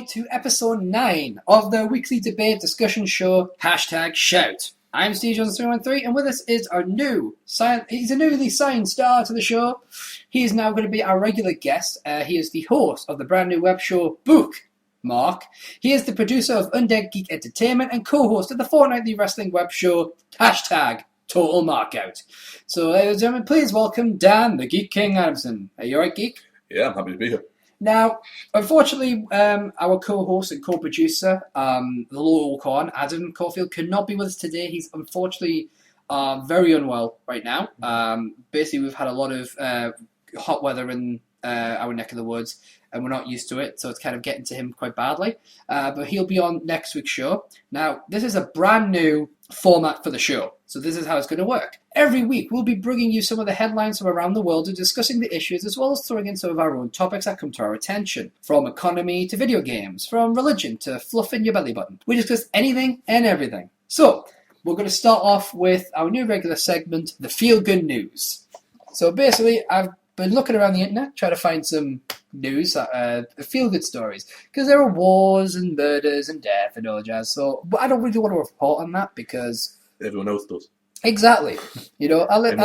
to episode 9 of the weekly debate discussion show, #Shout. I'm SteveJones313, and with us is our he's a newly signed star to the show. He is now going to be our regular guest. He is the host of the brand new web show, Mark. He is the producer of Undead Geek Entertainment and co-host of the fortnightly wrestling web show, #Total Markout. So, ladies and gentlemen, please welcome Dan, the Geek King Adamson. Are you alright, Geek? Yeah, I'm happy to be here. Now, unfortunately, our co-host and co-producer, the local con, Adam Caulfield, could not be with us today. He's unfortunately very unwell right now. Basically, we've had a lot of hot weather in our neck of the woods, and we're not used to it, so it's kind of getting to him quite badly. But he'll be on next week's show. Now, this is a brand new format for the show, so this is how it's going to work. Every week, we'll be bringing you some of the headlines from around the world and discussing the issues, as well as throwing in some of our own topics that come to our attention. From economy to video games, from religion to fluffing your belly button. We discuss anything and everything. So, we're going to start off with our new regular segment, the Feel Good News. So basically, I've been looking around the internet, trying to find some news, feel-good stories, because there are wars and murders and death and all jazz. So, but I don't really want to report on that because everyone else does. Exactly. I'll leave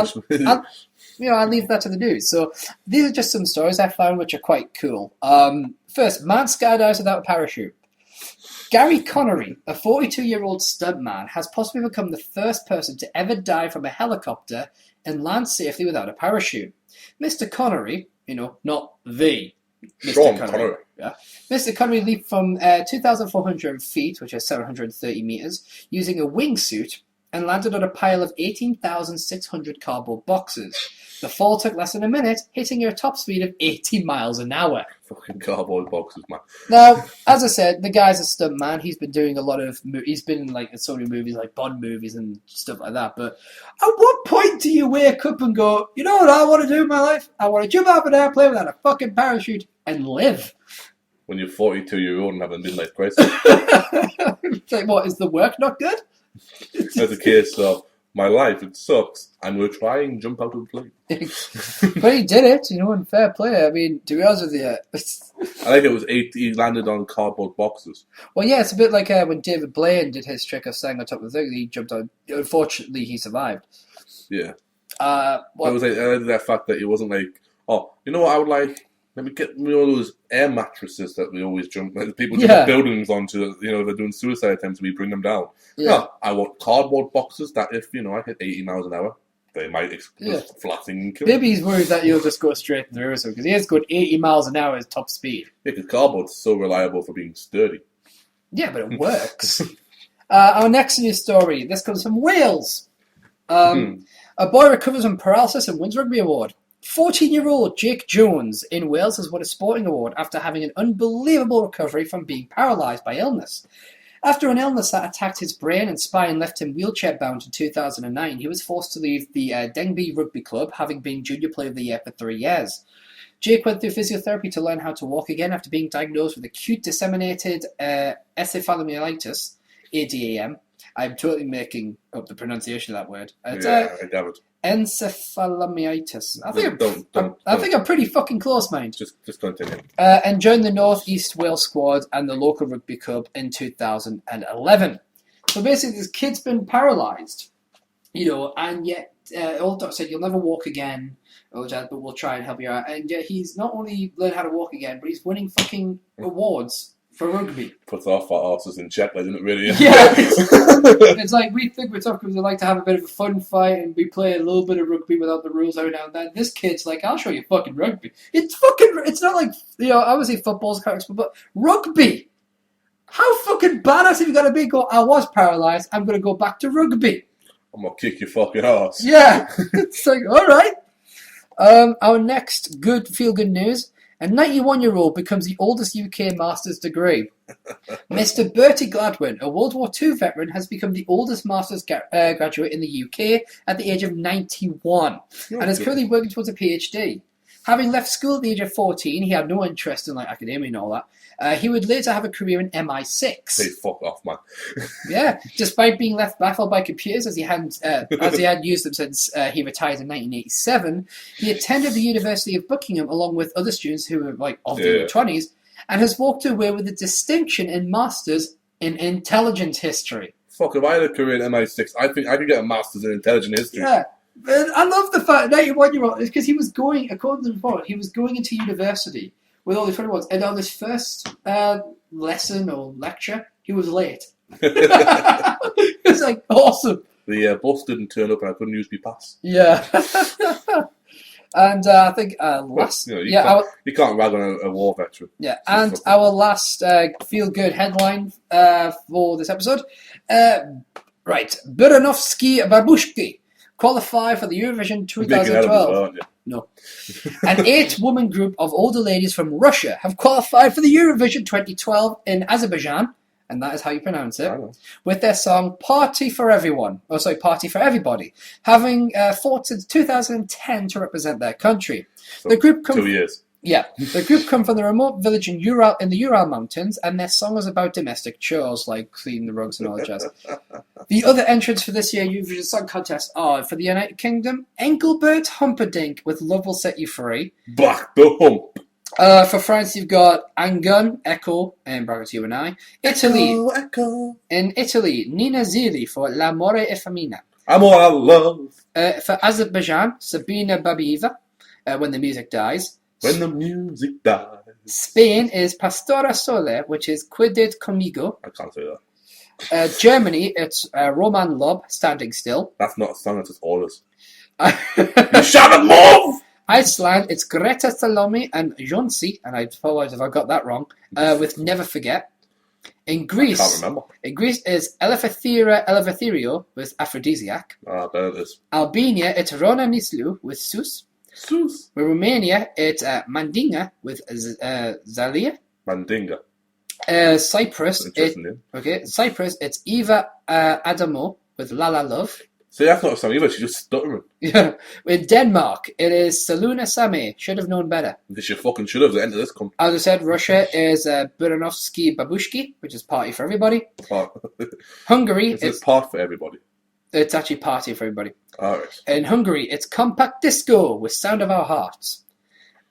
that to the news. So these are just some stories I found which are quite cool. First, man skydives without a parachute. Gary Connery, a 42-year-old stuntman, has possibly become the first person to ever dive from a helicopter and land safely without a parachute. Mr. Connery, not the Mr. Connery. Yeah. Mr. Connery leaped from 2,400 feet, which is 730 meters, using a wingsuit and landed on a pile of 18,600 cardboard boxes. The fall took less than a minute, hitting a top speed of 80 miles an hour. Fucking cardboard boxes, man. Now, as I said, the guy's a stuntman. He's been doing a lot of... He's been in so many movies, like Bond movies and stuff like that. But at what point do you wake up and go, you know what I want to do in my life? I want to jump out of an airplane without a fucking parachute and live. When you're 42-year-old and having midlife crisis. It's like, what, is the work not good? That's a case of, my life, it sucks. I'm going to try and jump out of the plane. But he did it, in fair play. I mean, to be honest with you... I think it was he landed on cardboard boxes. Well, yeah, it's a bit like when David Blaine did his trick of staying on top of the thing. He jumped on... Unfortunately, he survived. Yeah. It was like that fact that it wasn't like, oh, you know what I would like? Let me get me all those air mattresses that we always jump... People jump buildings onto, they're doing suicide attempts, we bring them down. Yeah. No, I want cardboard boxes that if, I hit 80 miles an hour, they might explode flattening and kill me. Maybe he's worried that you'll just go straight through, because he has got 80 miles an hour as top speed. Yeah, because cardboard's so reliable for being sturdy. Yeah, but it works. Our next news story, this comes from Wales. A boy recovers from paralysis and wins rugby award. 14-year-old Jake Jones in Wales has won a sporting award after having an unbelievable recovery from being paralysed by illness. After an illness that attacked his brain and spine and left him wheelchair-bound in 2009, he was forced to leave the Denby Rugby Club, having been Junior Player of the Year for 3 years. Jake went through physiotherapy to learn how to walk again after being diagnosed with acute disseminated encephalomyelitis, ADAM. I'm totally making up the pronunciation of that word. I got it. Encephalomyelitis. I think I'm pretty fucking close, mate. Just continue. And joined the North East Wales squad and the local rugby club in 2011. So basically, this kid's been paralysed, and yet old doctor said you'll never walk again, but we'll try and help you out. And yet he's not only learned how to walk again, but he's winning fucking awards for rugby. Puts our fat asses in check, doesn't it, really? Yeah. It's like, we think we're tough because we like to have a bit of a fun fight and we play a little bit of rugby without the rules every now and then. This kid's like, I'll show you fucking rugby. It's not like, I would say football's correct, but rugby. How fucking badass have you got to be? I was paralysed, I'm going to go back to rugby. I'm going to kick your fucking ass. Yeah. It's like, alright. Our next feel-good news. A 91-year-old becomes the oldest UK master's degree. Mr. Bertie Gladwin, a World War II veteran, has become the oldest master's graduate in the UK at the age of 91 and is currently working towards a PhD. Having left school at the age of 14, he had no interest in academia and all that. He would later have a career in MI6. Hey, fuck off, man. Yeah, despite being left baffled by computers as he had used them since he retired in 1987, he attended the University of Buckingham along with other students who were of the 20s and has walked away with a distinction in Masters in Intelligence History. Fuck, if I had a career in MI6, I think I could get a Masters in Intelligent History. Yeah. But I love the fact 91-year-old because he was going, according to the report, he was going into university with all these 21s, and on his first lesson or lecture, he was late. It's like awesome. The bus didn't turn up, and I couldn't use my pass. Yeah. And I think last, well, you can't rag on a war veteran. Yeah, and our last feel-good headline for this episode, right, Buranovsky Babushki qualify for the Eurovision 2012. No. An 8-woman group of older ladies from Russia have qualified for the Eurovision 2012 in Azerbaijan, and that is how you pronounce it, with their song Party for Everyone, Party for Everybody, having fought since 2010 to represent their country. So the group 2 years. Yeah, the group come from the remote village in the Ural Mountains, and their song is about domestic chores, like cleaning the rugs and all that jazz. The other entrants for this year's Eurovision Song Contest are, for the United Kingdom, Engelbert Humperdinck with Love Will Set You Free. Back the hump. For France, you've got Angun, Echo, in brackets you and I. Italy. Echo. In Italy, Nina Zili for L'amore e famina. Amor and love. For Azerbaijan, Sabina Babieva, When the Music Dies. When the music dies. Spain is Pastora Sole, which is Quidid Conmigo. I can't say that. Germany, it's Roman Lob, Standing Still. That's not a song, that's just orders. You shall move! Iceland, it's Greta Salome and Jonsi, and I apologize if I got that wrong, with Never Forget. In Greece, I can't remember. In Greece is Elefatherio with Aphrodisiac. Ah, there it is. Albania, it's Rona Nislu with Sus. Sus. With Romania, it's Mandinga with Zalia. Mandinga. Cyprus, Cyprus, it's Eva Adamo with La La Love. See, that's not a song either, she's just stuttering. Yeah. With Denmark, it is Saluna Same, Should Have Known Better. This you fucking should have, the end of this come. As I said, Russia is Buranovsky Babushki, which is Party for Everybody. Hungary, it's Part for Everybody. It's actually Party for Everybody. Alright. In Hungary, it's Compact Disco with Sound of Our Hearts.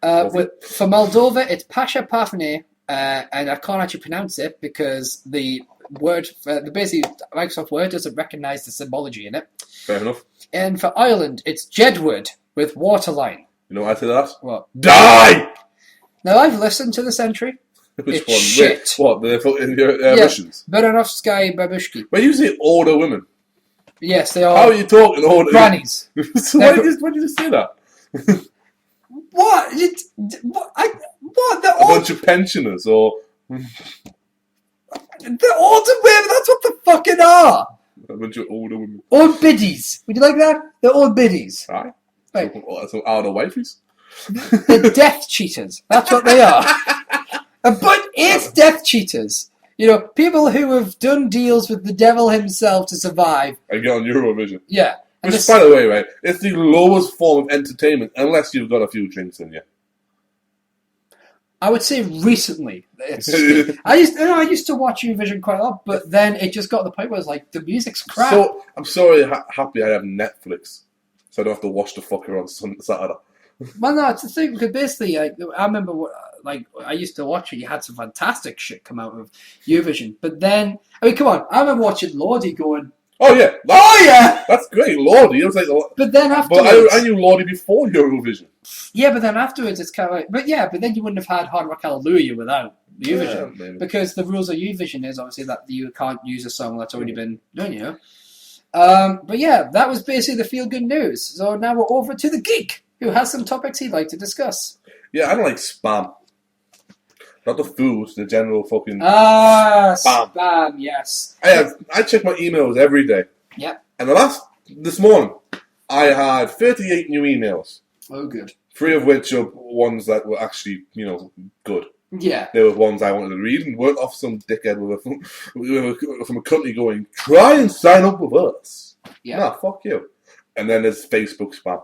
For Moldova, it's Pasha Pafne, and I can't actually pronounce it because the word, basically Microsoft Word doesn't recognise the symbology in it. Fair enough. And for Ireland, it's Jedward with Waterline. You know what I say that? What? Die! Now I've listened to this entry. Which it's one? Shit. What? In your Russians? Buranovsky Babushki. When you say older women. Yes, they are. How are you talking older? Grannies. So why did you just say that? What? What? A bunch of pensioners or... The older women, that's what the fucking are. A bunch of older women. Old biddies. Would you like that? They're old biddies. Right. Right. So older wifeys? They're death cheaters. That's what they are. But it's death cheaters. You know, people who have done deals with the devil himself to survive. And get on Eurovision. Yeah. And which, by the way, right, it's the lowest form of entertainment unless you've got a few drinks in you. I would say recently. I used to watch Eurovision quite a lot, but then it just got to the point where it's like, the music's crap. So, I'm sorry, happy I have Netflix, so I don't have to watch the fucker on Saturday. Well, no, it's the thing, because basically, I remember, I used to watch it, you had some fantastic shit come out of Eurovision, but then, I mean, come on, I remember watching Lordi going, oh yeah, that's great, Lordi. It was like, but then afterwards, but I knew Lordi before Eurovision. Yeah, but then afterwards, it's kind of like, but then you wouldn't have had Hard Rock Hallelujah without Eurovision, because the rules of Eurovision is obviously that you can't use a song that's already been done, you know. But yeah, that was basically the feel good news. So now we're over to the geek, who has some topics he'd like to discuss. Yeah, I don't like spam. Not the food, the general fucking spam, yes. I check my emails every day. Yep. And this morning, I had 38 new emails. Oh, good. 3 of which are ones that were actually, good. Yeah. There were ones I wanted to read and weren't off some dickhead from a company going, try and sign up with us. Yeah. Nah, fuck you. And then there's Facebook spam.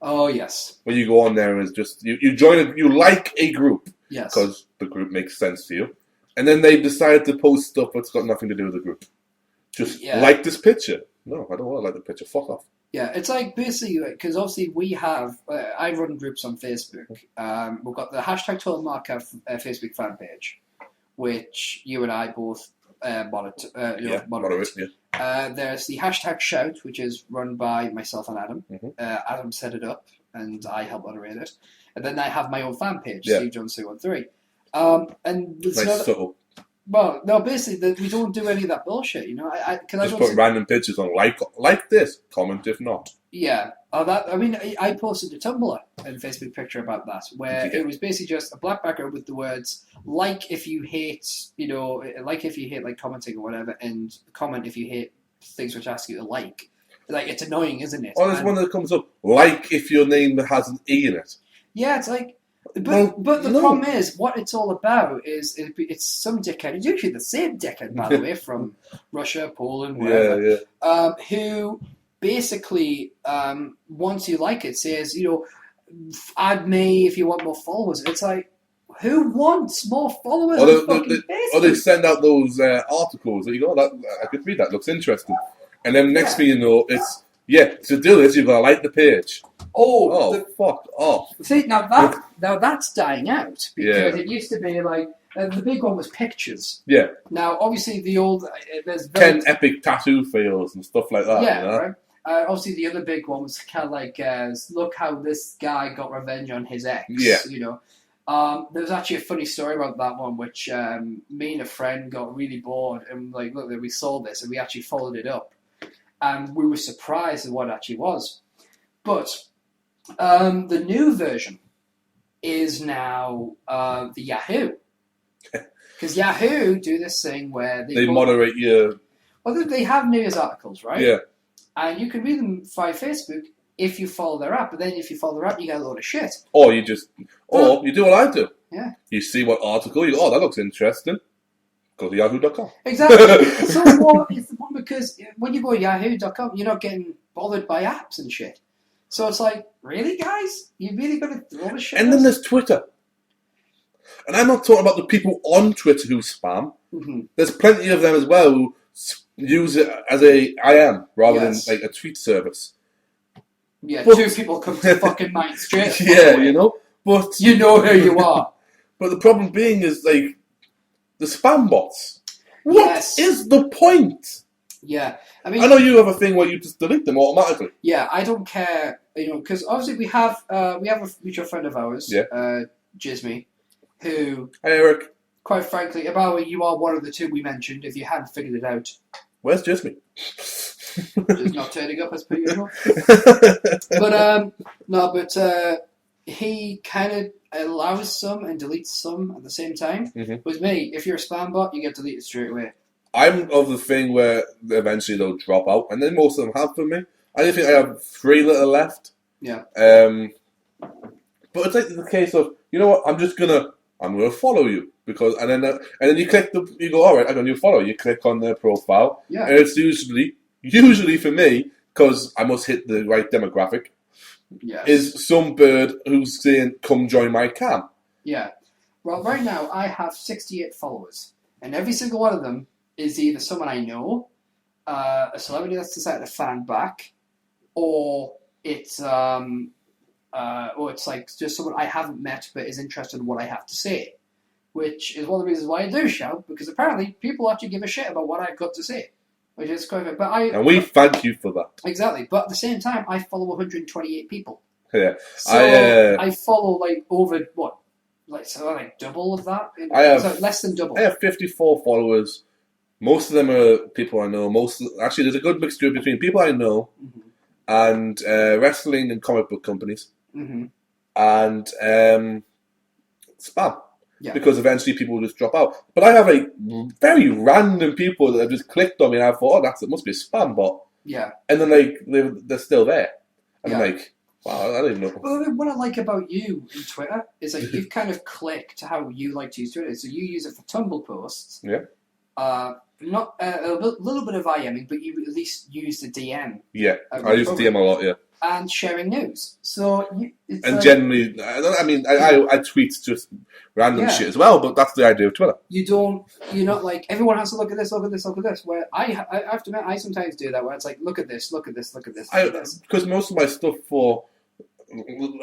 Oh, yes. Where you go on there is just, you join you like a group. Yes. Because the group makes sense to you. And then they decide to post stuff that's got nothing to do with the group. Just like this picture. No, I don't want to like the picture. Fuck off. Yeah, it's like basically because obviously we have. I run groups on Facebook. We've got the hashtag Total Marker Facebook fan page, which you and I both moderate. Yeah. There's the hashtag Shout, which is run by myself and Adam. Mm-hmm. Adam set it up, and I help moderate it. And then I have my own fan page, yeah. SteveJones313. And nice subtle. Well, no, basically, we don't do any of that bullshit, you know. Just put random pictures on, like this, comment if not. Yeah, I posted a Tumblr and Facebook picture about that, where it was basically just a black background with the words "like if you hate," you know, like if you hate like commenting or whatever, and comment if you hate things which ask you to like. Like it's annoying, isn't it? Oh, there's one that comes up like if your name has an E in it. Yeah, it's like. But the problem is, what it's all about is it's some dickhead, it's usually the same dickhead, by the way, from Russia, Poland, wherever, who basically, once you like it, says, you know, add me if you want more followers. It's like, who wants more followers on fucking Facebook? Or they send out those articles that, you know, that I could read that, looks interesting. And then next thing you know, it's, to do this, you've got to like the page. Fuck off. See, now that's dying out because it used to be like the big one was pictures. Yeah. Now, obviously, the old there's 10 epic tattoo fails and stuff like that. Yeah, you know? right. Obviously, the other big one was kind of like, look how this guy got revenge on his ex. Yeah. You know, there was actually a funny story about that one, which me and a friend got really bored and like, look, we saw this and we actually followed it up, and we were surprised at what it actually was, but. The new version is now the Yahoo. Because Yahoo do this thing where they moderate your... Well, they have news articles, right? Yeah. And you can read them via Facebook if you follow their app, but then if you follow their app, you get a load of shit. Or you do what I do. Yeah. You see what article, you go, that looks interesting. Go to yahoo.com. Exactly. So what is the point? Because when you go to yahoo.com, you're not getting bothered by apps and shit. So it's like, really, guys? You really got to do all this shit? And then there's Twitter. And I'm not talking about the people on Twitter who spam. Mm-hmm. There's plenty of them as well who use it as a IM rather than like a tweet service. Yeah, but, 2 people come to fucking mind straight. Yeah, you know. But you know who you are. But the problem being is like the spam bots. What is the point? Yeah, I know you have a thing where you just delete them automatically. Yeah, I don't care, you know, because obviously we have a mutual friend of ours, Jisme, who. Hi, Eric. Quite frankly, you are one of the 2 we mentioned. If you hadn't figured it out, where's Jisme? Just not turning up as per usual. But he kind of allows some and deletes some at the same time. Mm-hmm. With me, if you're a spam bot, you get deleted straight away. I'm of the thing where eventually they'll drop out, and then most of them have for me. I think I have 3 little left. Yeah. But it's like the case of, you know what? I'm gonna follow you and then you click you go, all right, I'm gonna follow. You click on their profile, and it's usually for me because I must hit the right demographic. Yeah. Is some bird who's saying, "Come join my camp." Yeah. Well, right now I have 68 followers, and every single one of them is either someone I know, a celebrity that's decided to fan back, or it's like just someone I haven't met but is interested in what I have to say, which is one of the reasons why I do shout, because apparently people actually give a shit about what I've got to say, which is quite. And we thank you for that. Exactly, but at the same time, I follow 128 people. Yeah, so I follow like over what, like double of that. Less than double. I have 54 followers. Most of them are people I know. Actually, there's a good mixture between people I know and wrestling and comic book companies, and spam. Yeah. Because eventually people will just drop out. But I have like very random people that have just clicked on me, and I thought, it must be a spam bot. Yeah. And then they're still there, and I'm like, wow, I don't even know. Well, what I like about you in Twitter is like you've kind of clicked to how you like to use Twitter. So you use it for Tumblr posts. Yeah. Not a little bit of IMing, but you at least use the DM. Yeah, I use DM a lot. Yeah. and sharing news. So generally, I tweet just random shit as well, but that's the idea of Twitter. You're not like, everyone has to look at this, look at this, look at this. Where I have to admit, I sometimes do that, where it's like, look at this, look at this, look at this, look at this. Because most of my stuff for,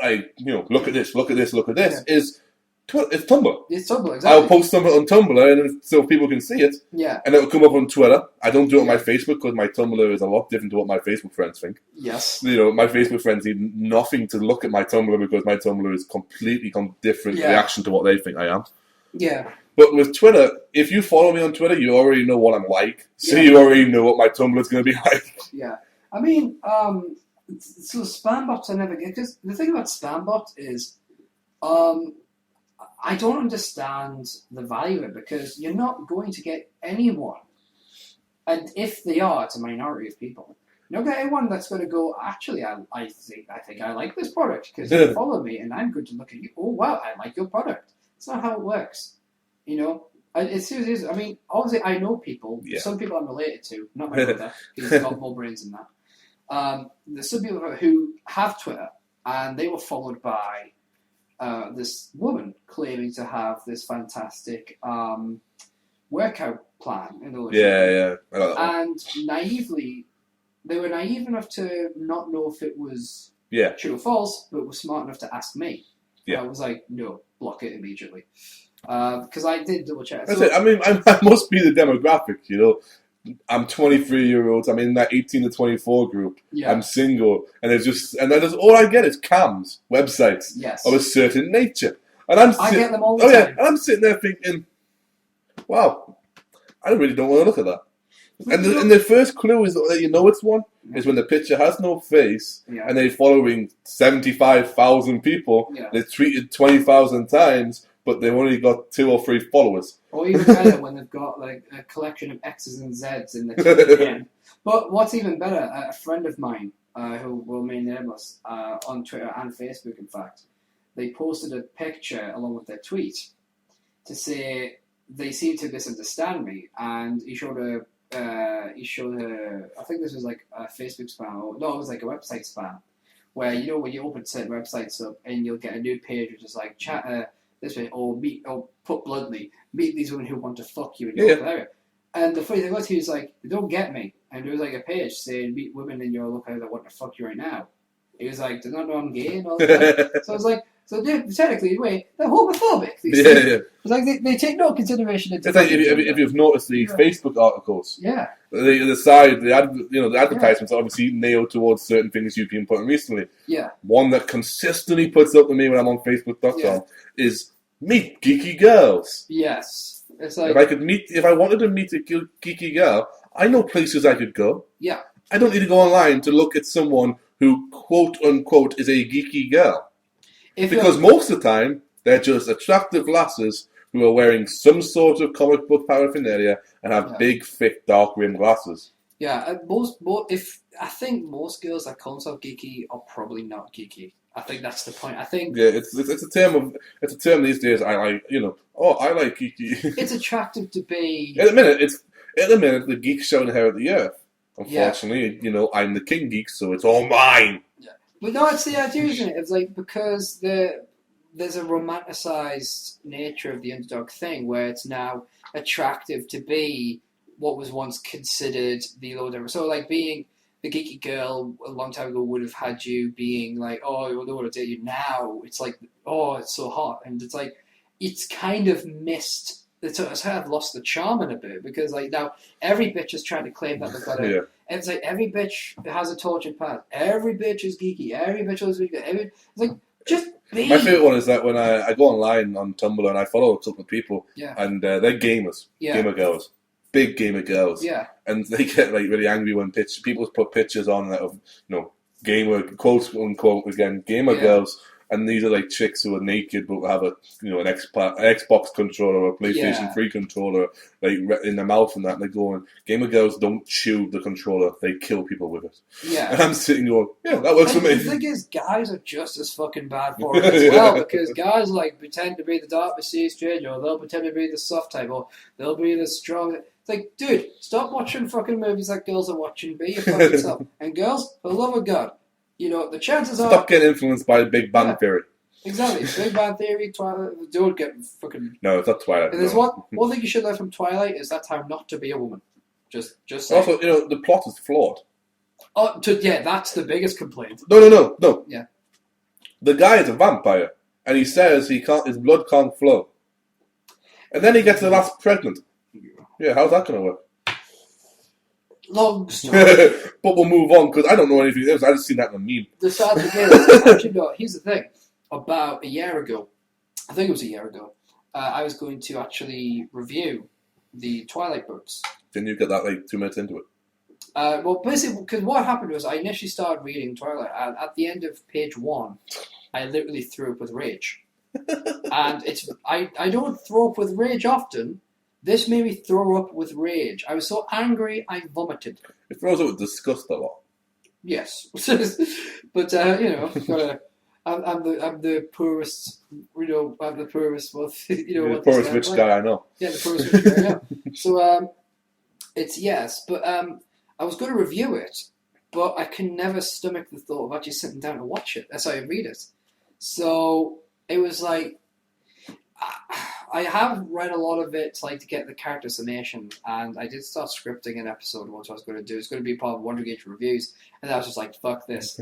like, look at this, look at this, look at this, is it's Tumblr. It's Tumblr, exactly. I'll post something on Tumblr and so people can see it. Yeah. And it'll come up on Twitter. I don't do it on my Facebook because my Tumblr is a lot different to what my Facebook friends think. Yes. My Facebook friends need nothing to look at my Tumblr because my Tumblr is completely different reaction to what they think I am. Yeah. But with Twitter, if you follow me on Twitter, you already know what I'm like. So you already know what my Tumblr is going to be like. Yeah. I mean, so spam bots I never get. Because the thing about spam bots is, I don't understand the value of it because you're not going to get anyone, and if they are, it's a minority of people. You're not going to get anyone that's going to go, actually, I think I like this product because you follow me and I'm good to look at you. Oh, wow, I like your product. It's not how it works. It seriously is. I mean, obviously, I know people. Yeah. Some people I'm related to, not my brother, because he's got more brains than that. There's some people who have Twitter and they were followed by this woman claiming to have this fantastic workout plan. Yeah. And naively, they were naive enough to not know if it was true or false, but were smart enough to ask me. Yeah. I was like, no, block it immediately. Because I did double check. That's it. I mean, I must be the demographic, I'm 23-year-olds. I'm in that 18 to 24 group. Yeah. I'm single, and that's all I get is cams, websites of a certain nature, and I get them all the time. And I'm sitting there thinking, wow, I really don't want to look at that. And the first clue is that it's one is when the picture has no face and they're following 75,000 people. Yeah. They've tweeted 20,000 times. But they've only got 2 or 3 followers. Or even better, when they've got like a collection of X's and Z's in the But what's even better, a friend of mine, who will remain nameless, on Twitter and Facebook, in fact, they posted a picture along with their tweet to say they seem to misunderstand me, and he showed her. I think this was like a Facebook spam, it was like a website spam, where when you open certain websites up and you'll get a new page which is like chat. This way, or put bluntly, meet these women who want to fuck you in your local area. And the funny thing was, he was like, they don't get me. And there was like a page saying, meet women in your local area that want to fuck you right now. He was like, do they not know I'm gay and all that? So I was like, technically, in a way, they're homophobic. It's like they take no consideration into it's like if you've noticed the Facebook articles. Yeah. The advertisements are obviously nailed towards certain things you've been putting recently. Yeah. One that consistently puts up to me when I'm on Facebook.com is meet geeky girls. Yes. It's like if I wanted to meet a geeky girl, I know places I could go. Yeah. I don't need to go online to look at someone who quote unquote is a geeky girl. Because most of the time they're just attractive lasses who are wearing some sort of comic book paraphernalia and have big, thick, dark rimmed glasses. Yeah, I think most girls that call themselves geeky are probably not geeky. I think that's the point. I think it's a term these days. I like I like geeky. It's attractive to be. At the minute the geeks shall inherit the earth. Unfortunately, I'm the king geek, so it's all mine. Yeah, but no, it's the idea, isn't it? It's like because there's a romanticized nature of the underdog thing where it's now attractive to be what was once considered the low level. So like being the geeky girl a long time ago would have had you being like, oh, I don't want to date you. Now it's like, oh, it's so hot. And it's like, it's kind of missed, it's kind of lost the charm in a bit because like now every bitch is trying to claim that they've got it. Yeah. It's like every bitch has a tortured past. Every bitch is geeky. Every bitch is geeky. It's like, just be. My favourite one is that when I go online on Tumblr and I follow a couple of people and they're gamers, gamer girls. Big gamer girls, and they get like really angry when people put pictures on that of gamer quote unquote again gamer girls, and these are like chicks who are naked but have an Xbox controller or a PlayStation 3 controller like in their mouth and that. And they're going, gamer girls don't chew the controller; they kill people with it. Yeah, and I'm sitting going, that works for me. The thing is, guys are just as fucking bad for it as well because guys like pretend to be the dark, mysterious stranger, or they'll pretend to be the soft type, or they'll be the strong. It's like, dude, stop watching fucking movies that girls are watching. Be your fucking self. And girls, for the love of God, the chances are... Stop getting influenced by Big Bang Theory. Exactly. Big Bang Theory, Twilight, don't get fucking... No, it's not Twilight. And there's one thing you should learn from Twilight is that's how not to be a woman. Just say. Also, the plot is flawed. Oh, that's the biggest complaint. No. Yeah. The guy is a vampire, and he says his blood can't flow. And then he gets the last pregnant. Yeah, how's that going to work? Long story. But we'll move on, because I don't know anything else. I just seen that in a meme. The sad thing is, actually, no, here's the thing. About a year ago, I think it was a year ago, I was going to actually review the Twilight books. Didn't you get that, 2 minutes into it? Well, basically, because what happened was I initially started reading Twilight, and at the end of page 1, I literally threw up with rage. And I don't throw up with rage often. This made me throw up with rage. I was so angry, I vomited. It throws up with disgust a lot. Yes. But, I'm the poorest, I'm the poorest, the poorest rich guy I know. Yeah, the poorest rich guy I know. So, it's yes, but I was going to review it, but I can never stomach the thought of actually sitting down to watch it. That's how I read it. So it was like, I have read a lot of it to get the character summation, and I did start scripting an episode once I was going to do. It's going to be part of Wonder Gauge reviews, and I was just like, fuck this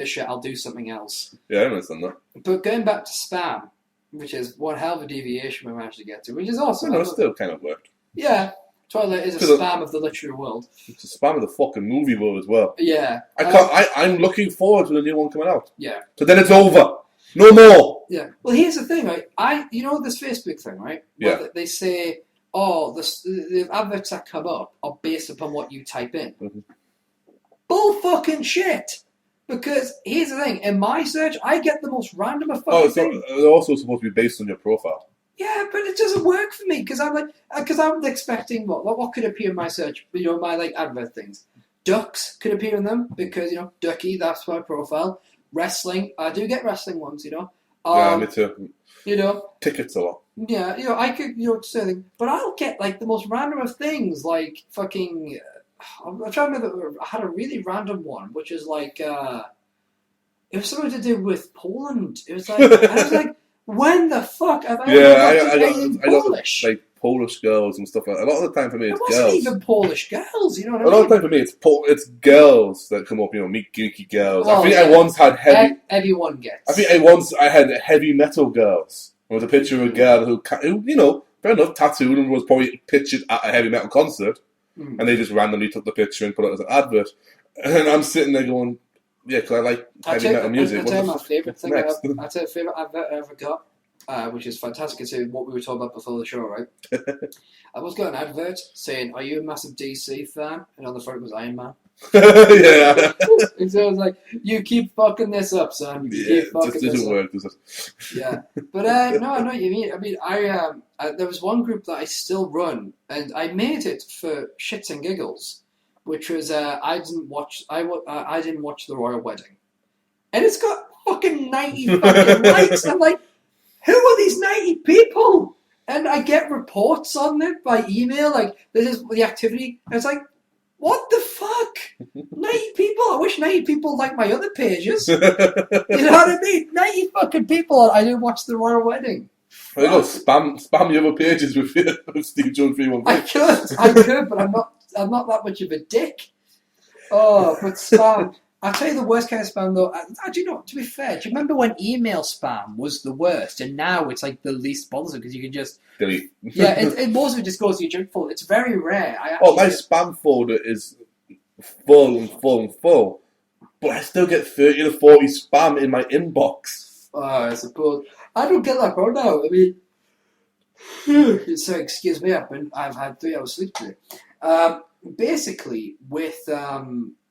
shit, I'll do something else. Yeah, I understand that. But going back to Spam, which is one hell of a deviation we managed to get to, which is awesome. It still kind of worked. Yeah. Twilight is a spam of the literary world. It's a spam of the fucking movie world as well. Yeah. I'm looking forward to the new one coming out. Yeah. So then it's over. No more. Yeah. Well, here's the thing, right? This Facebook thing, right? Yeah. Where they say, the adverts that come up are based upon what you type in. Mm-hmm. Bull fucking shit. Because here's the thing, in my search, I get the most random of fucking things. They're also supposed to be based on your profile. Yeah, but it doesn't work for me because I'm expecting what could appear in my search, my advert things. Ducks could appear in them because Ducky, that's my profile. Wrestling, I do get wrestling ones, Yeah, me too. Tickets a lot. Yeah, I could say, but I'll get the most random of things fucking. I'm trying to remember. I had a really random one, which is it was something to do with Poland. It was I was like. When the fuck have I got Polish? Polish girls and stuff like that. A lot of the time for me, it's girls. It wasn't even Polish girls, you know what I mean? A lot of the time for me, it's girls that come up, meet geeky girls. I think I once had everyone gets. I think I had heavy metal girls. There was a picture of a girl who fair enough, tattooed and was probably pictured at a heavy metal concert. Mm. And they just randomly took the picture and put it as an advert. And I'm sitting there going... Yeah, because I like heavy metal music. I'll tell you my favourite thing. I'll tell you favourite advert I ever got, which is fantastic considering what we were talking about before the show, right? I was got an advert saying, "Are you a massive DC fan?" And on the front was Iron Man. Yeah. And so I was like, "You keep fucking this up, son. It just doesn't work, does it? Yeah, but no, I know what you mean. I mean, there was one group that I still run, and I made it for shits and giggles. Which was I didn't watch the royal wedding, and it's got fucking 90 fucking likes. I'm like, who are these 90 people? And I get reports on it by email, this is the activity. And it's like, what the fuck? 90 people. I wish 90 people like my other pages. You know what I mean? 90 fucking people. I didn't watch the royal wedding. Well, you go spam your other pages with SteveJones313. I could, but I'm not that much of a dick. Oh, but spam. I'll tell you the worst kind of spam though. Actually, no, to be fair, do you remember when email spam was the worst and now it's the least bothersome because you can just... delete. Yeah, it most of it just goes to your junk folder. It's very rare. My spam folder is full and full and full. But I still get 30 to 40 spam in my inbox. Oh, I suppose. I don't get that problem now. I mean... So, excuse me, I've had 3 hours sleep today. Basically, with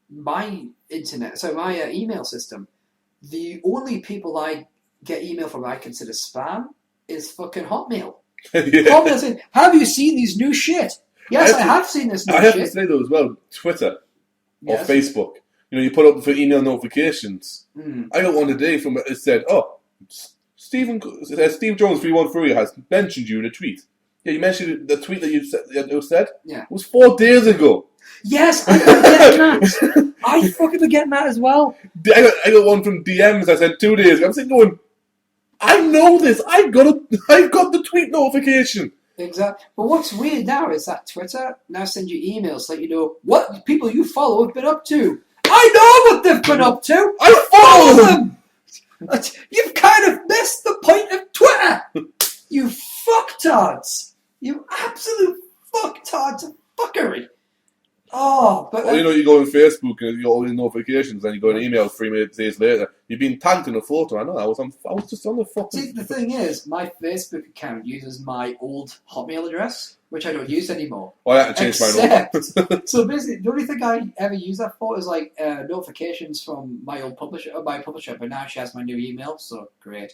my internet, so my email system, the only people I get email from I consider spam is fucking Hotmail. Yeah. Hotmail saying, have you seen these new shit? Yes, I have seen this new shit. I have to say though as well, Twitter or Facebook, you put up for email notifications. Mm. I got one today from it said, SteveJones313 has mentioned you in a tweet. Yeah, you mentioned the tweet that you said. Yeah. It was 4 days ago. Yes, I forget that. I fucking forget that as well. I got one from DMs I sent 2 days ago. I'm sitting going, I know this. I got the tweet notification. Exactly. But what's weird now is that Twitter now sends you emails so you know what people you follow have been up to. I know what they've been up to. I follow them. You've kind of missed the point of Twitter. You fucktards. You absolute fucktards of fuckery. Oh, but you go on Facebook and you get all these notifications, and you go an email 3 days later. You've been tagged in a photo. I know. I was just on the fucking. See, the thing is, my Facebook account uses my old Hotmail address, which I don't use anymore. Oh, I had to change mine. So basically, the only thing I ever use that for is like notifications from my old publisher, but now she has my new email, so great.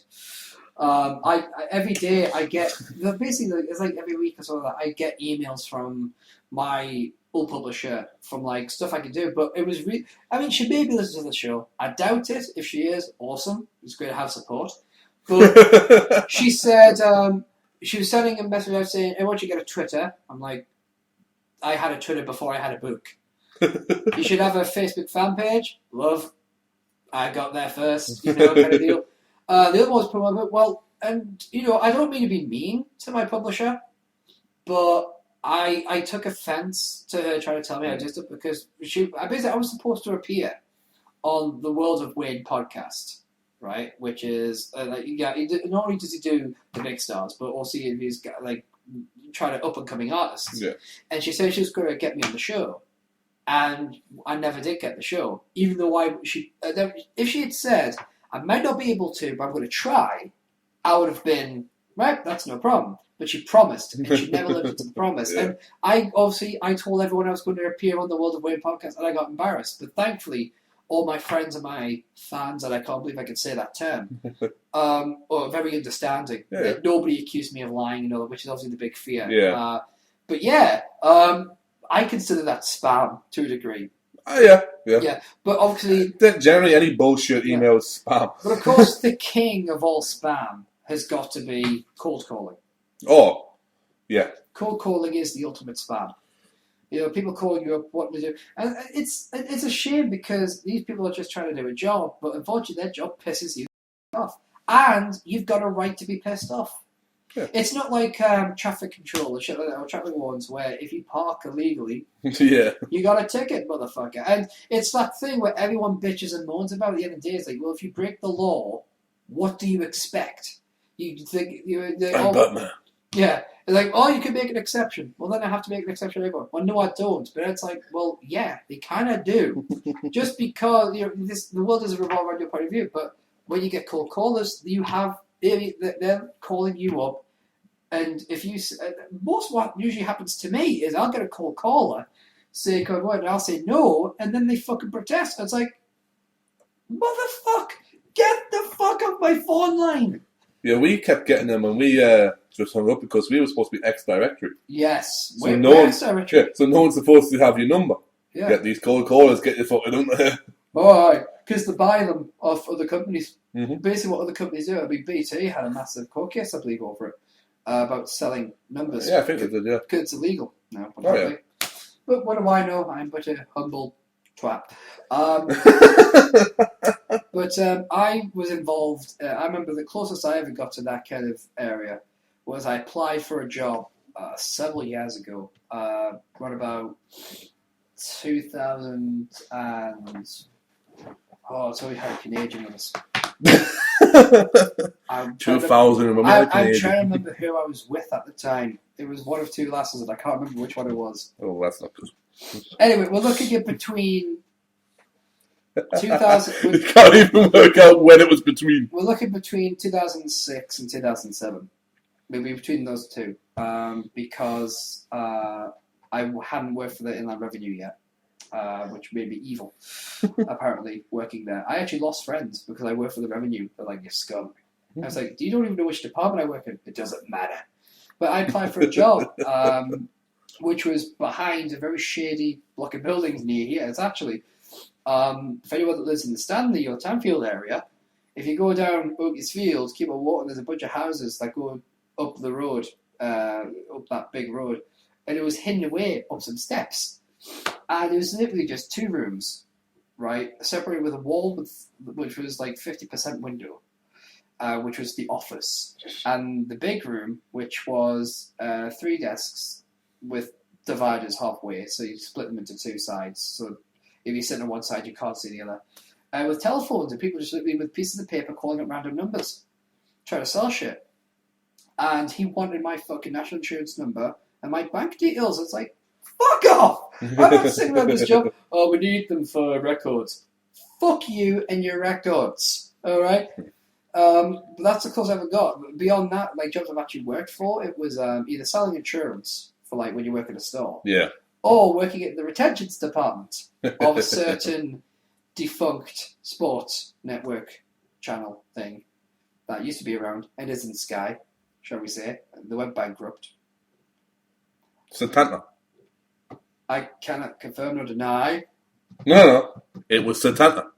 I every day I get basically it's like every week or so that I get emails from my old publisher from like stuff I can do, but it was I mean, she maybe listens to the show. I doubt it. If she is, awesome. It's great to have support. But she said she was sending a message out saying, "Hey, why don't you get a Twitter?" I'm like, I had a Twitter before I had a book. You should have a Facebook fan page. Love. I got there first, kind of deal. The other one was promoted. Well, and I don't mean to be mean to my publisher, but I took offence to her trying to tell me I did it because I was supposed to appear on the World of Wayne podcast, right? Which is not only does he do the big stars, but also he's got like trying to up and coming artists. Yeah. And she said she was going to get me on the show, and I never did get the show, even though if she had said I might not be able to, but I'm going to try, I would have been right. That's no problem. But she promised, and she never lived up to the promise. Yeah. And I told everyone I was going to appear on the World of Wayne podcast, and I got embarrassed. But thankfully, all my friends and my fans, and I can't believe I can say that term, are very understanding. Yeah. Nobody accused me of lying, which is obviously the big fear. Yeah. I consider that spam to a degree. Oh, yeah. Yeah, but obviously... Generally, any bullshit email is spam. But of course, the king of all spam has got to be cold calling. Oh, yeah. Cold calling is the ultimate spam. People calling you up, what to do. And it's a shame because these people are just trying to do a job, but unfortunately their job pisses you off. And you've got a right to be pissed off. Yeah. It's not like traffic control or shit like that, or traffic warrants where if you park illegally, you got a ticket, motherfucker. And it's that thing where everyone bitches and moans about at the end of the day. It's like, well, if you break the law, what do you expect? You think I'm Batman. Yeah, it's like, oh, you can make an exception. Well, then I have to make an exception everywhere. Well, no, I don't. But it's like, well, yeah, they kind of do. Just because the world doesn't revolve around your point of view. But when you get cold callers, they're calling you up, and if you most what usually happens to me is I'll get a cold caller, say, "Come on," and I'll say no, and then they fucking protest. It's like, motherfucker, get the fuck off my phone line. Yeah, we kept getting them, and we just hung up because we were supposed to be ex-directory. Yes, so no one's supposed to have your number. Yeah. Get these cold callers, get your fucking number. Oh, because they buy them off other companies. Mm-hmm. Basically, what other companies do. I mean, BT had a massive court case, I believe, over it about selling numbers. Yeah, I think they did. Yeah, because it's illegal now. Oh, yeah. But what do I know? I'm but a humble twat. But I was involved. I remember the closest I ever got to that kind of area was I applied for a job several years ago. What about 2000 and it's only how Canadian was. 2000. I'm trying to remember who I was with at the time. It was one of two lasses, and I can't remember which one it was. Oh, that's not good. Anyway, we're looking at between 2000. You can't even work out when it was between. We're looking between 2006 and 2007. Maybe between those two, because I hadn't worked for the Inland Revenue yet, which made me evil. Apparently, working there, I actually lost friends because I worked for the Revenue. They're like, you scum. I was like, you don't even know which department I work in. It doesn't matter. But I applied for a job, which was behind a very shady block of buildings near here. It's actually, for anyone that lives in the Stanley or Tanfield area, if you go down Oakey's Fields, keep on walking, there's a bunch of houses that go up the road, up that big road, and it was hidden away up some steps. And it was literally just 2 rooms, right, separated with a wall which was like 50% window, which was the office, and the big room, which was 3 desks with dividers halfway, so you split them into 2 sides. So if you sit on one side, you can't see the other. With telephones and people just literally with pieces of paper calling up random numbers, trying to sell shit. And he wanted my fucking national insurance number and my bank details. It's like, fuck off! I'm not sitting around this job. Oh, we need them for records. Fuck you and your records. All right. But that's the close I ever got. Beyond that, like jobs I've actually worked for, it was either selling insurance for like when you work in a store, or working at the retentions department of a certain defunct sports network channel thing that used to be around and isn't Sky, shall we say. They went bankrupt. Satanta. I cannot confirm nor deny. No, it was Satanta.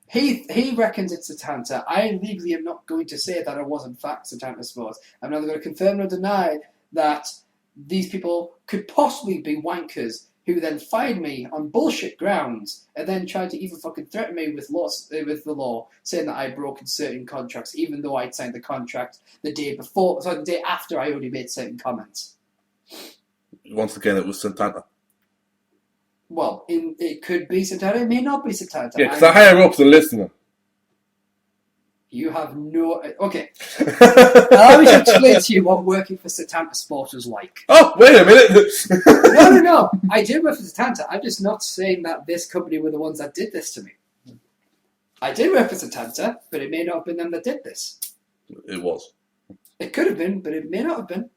He reckons it's Satanta. I legally am not going to say that it was in fact Satanta Sports. I'm neither going to confirm nor deny that these people could possibly be wankers who then fired me on bullshit grounds and then tried to even fucking threaten me with the law, saying that I'd broken certain contracts, even though I'd signed the contract the day after I already made certain comments. Once again, it was Santana. Well, it could be Santana, it may not be Santana. Yeah, because the higher ups are listening. You have no... Okay. Allow me to explain to you what working for Satanta Sport is like. Oh, wait a minute. No. I did work for Satanta. I'm just not saying that this company were the ones that did this to me. I did work for Satanta, but it may not have been them that did this. It was. It could have been, but it may not have been.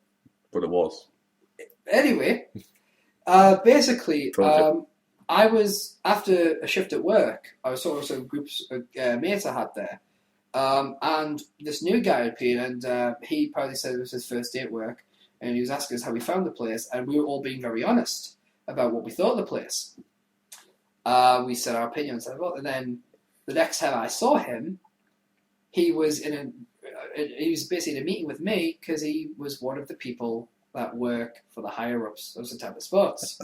But it was. Anyway, basically, I was, after a shift at work, I was sort of some groups of mates I had there. And this new guy appeared, and he probably said it was his first day at work, and he was asking us how we found the place, and we were all being very honest about what we thought of the place. We said our opinions, and then the next time I saw him, he was basically in a meeting with me because he was one of the people that work for the higher ups of Satanta Sports.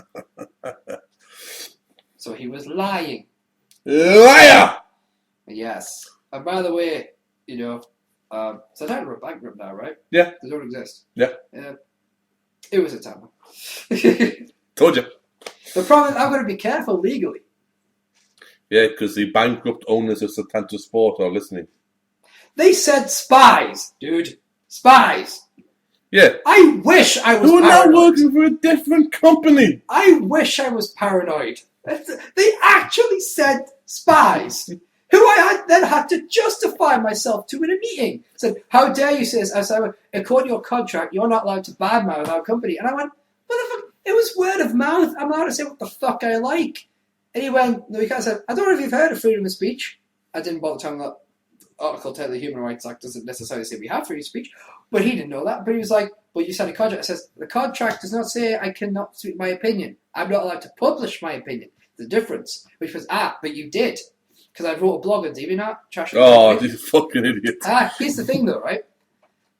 So he was lying. Liar! Yes. And by the way, Satanta are bankrupt now, right? Yeah. They don't exist. Yeah. It was Satanta. Told you. The problem is I'm going to be careful legally. Yeah, because the bankrupt owners of Satanta Sport are listening. They said spies, dude. Spies. Yeah. I wish I was paranoid. You're now working for a different company. I wish I was paranoid. They actually said spies. Who I then had to justify myself to in a meeting. Said, how dare you say this? I said, according to your contract, you're not allowed to badmouth our company. And I went, what the fuck? It was word of mouth. I'm allowed to say what the fuck I like. And he went, no, you can't say, I don't know if you've heard of freedom of speech. I didn't bother telling that Article 10 of the Human Rights Act doesn't necessarily say we have freedom of speech. But he didn't know that. But he was like, well, you signed a contract. It says, the contract does not say I cannot speak my opinion. I'm not allowed to publish my opinion. The difference. Which was, but you did. Because I wrote a blog on DeviantArt. Oh, you fucking idiot. Here's the thing though, right?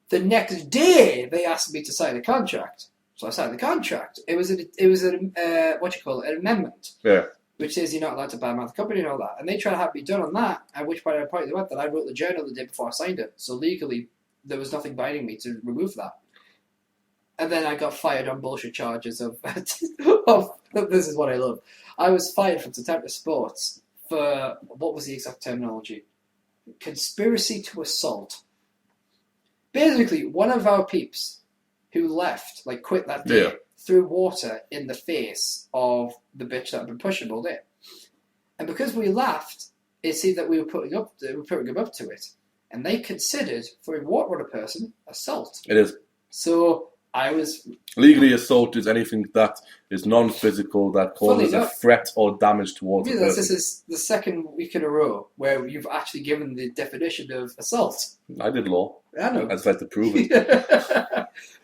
The next day, they asked me to sign a contract. So I signed the contract. It was an amendment. Yeah. Which says you're not allowed to badmouth the company and all that. And they tried to have me done on that, at which point I pointed out that I wrote the journal the day before I signed it. So legally, there was nothing binding me to remove that. And then I got fired on bullshit charges of this is what I love. I was fired from Satanta Sports for, what was the exact terminology? Conspiracy to assault. Basically, one of our peeps who left, quit that day, threw water in the face of the bitch that had been pushing all day. And because we laughed, it seemed that we were putting him up to it. And they considered throwing water on a person assault. It is. So I was... Legally, assault is anything that is non-physical, that causes a threat or damage towards a person. This is the second week in a row where you've actually given the definition of assault. I did law. I know. I just like to prove it.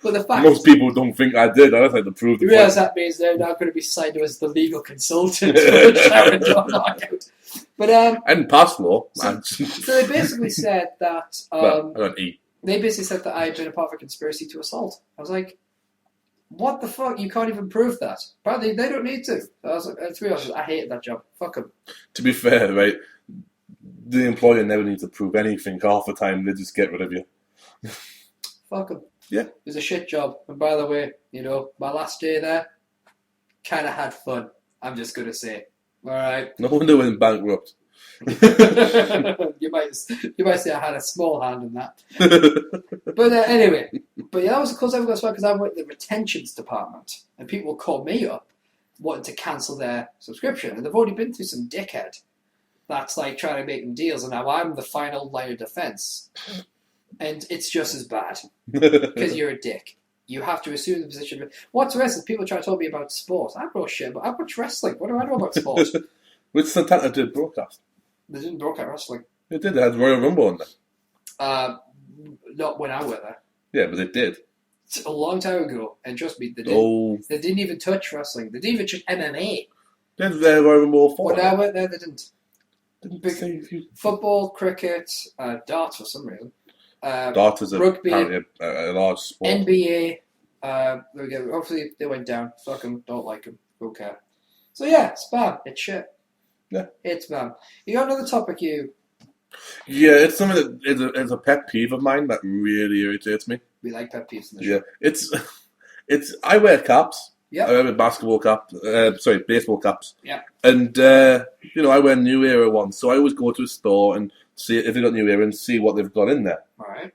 But the fact most people don't think I did. I just like to prove the point. That means they're now going to be signed as the legal consultant for Sharon John Knockout. But I didn't pass law. So they basically said that... I got E. They basically said that I had been a part of a conspiracy to assault. I was like, What the fuck? You can't even prove that. Apparently, they don't need to. To be honest, I hated that job. Fuck them. To be fair, right, the employer never needs to prove anything half the time. They just get rid of you. Fuck them. Yeah. It was a shit job. And by the way, my last day there, kind of had fun. I'm just going to say. All right. No wonder we're bankrupt. you might say I had a small hand in that. But anyway, that was the close I've got as well because I worked in the retentions department and people will call me up wanting to cancel their subscription and they've already been through some dickhead that's like trying to make them deals and now I'm the final line of defence and it's just as bad because you're a dick. You have to assume the position. What's wrestling? People try to tell me about sport. I don't know shit, but I watch wrestling. What do I know about sport? Which Santana did broadcast. They didn't broadcast wrestling. They did. They had Royal Rumble on there. Not when I went there. Yeah, but they did. It's a long time ago, and trust me, they didn't. They didn't even touch wrestling. They didn't even touch MMA. They had Royal Rumble 4. When I went there, they didn't. Football, cricket, darts for some reason. Darts is rugby, a large sport. NBA. There we go. Obviously, they went down. Fuck them. Don't like them. Don't care. So yeah, spam. It's shit. Yeah. It's spam. You got another topic, you? Yeah, it's something that is a pet peeve of mine that really irritates me. We like pet peeves in the show. Yeah, it's. I wear caps. Yeah. I wear basketball caps. Baseball caps. Yeah. And I wear New Era ones, so I always go to a store and see if they got New Era and see what they've got in there. All right.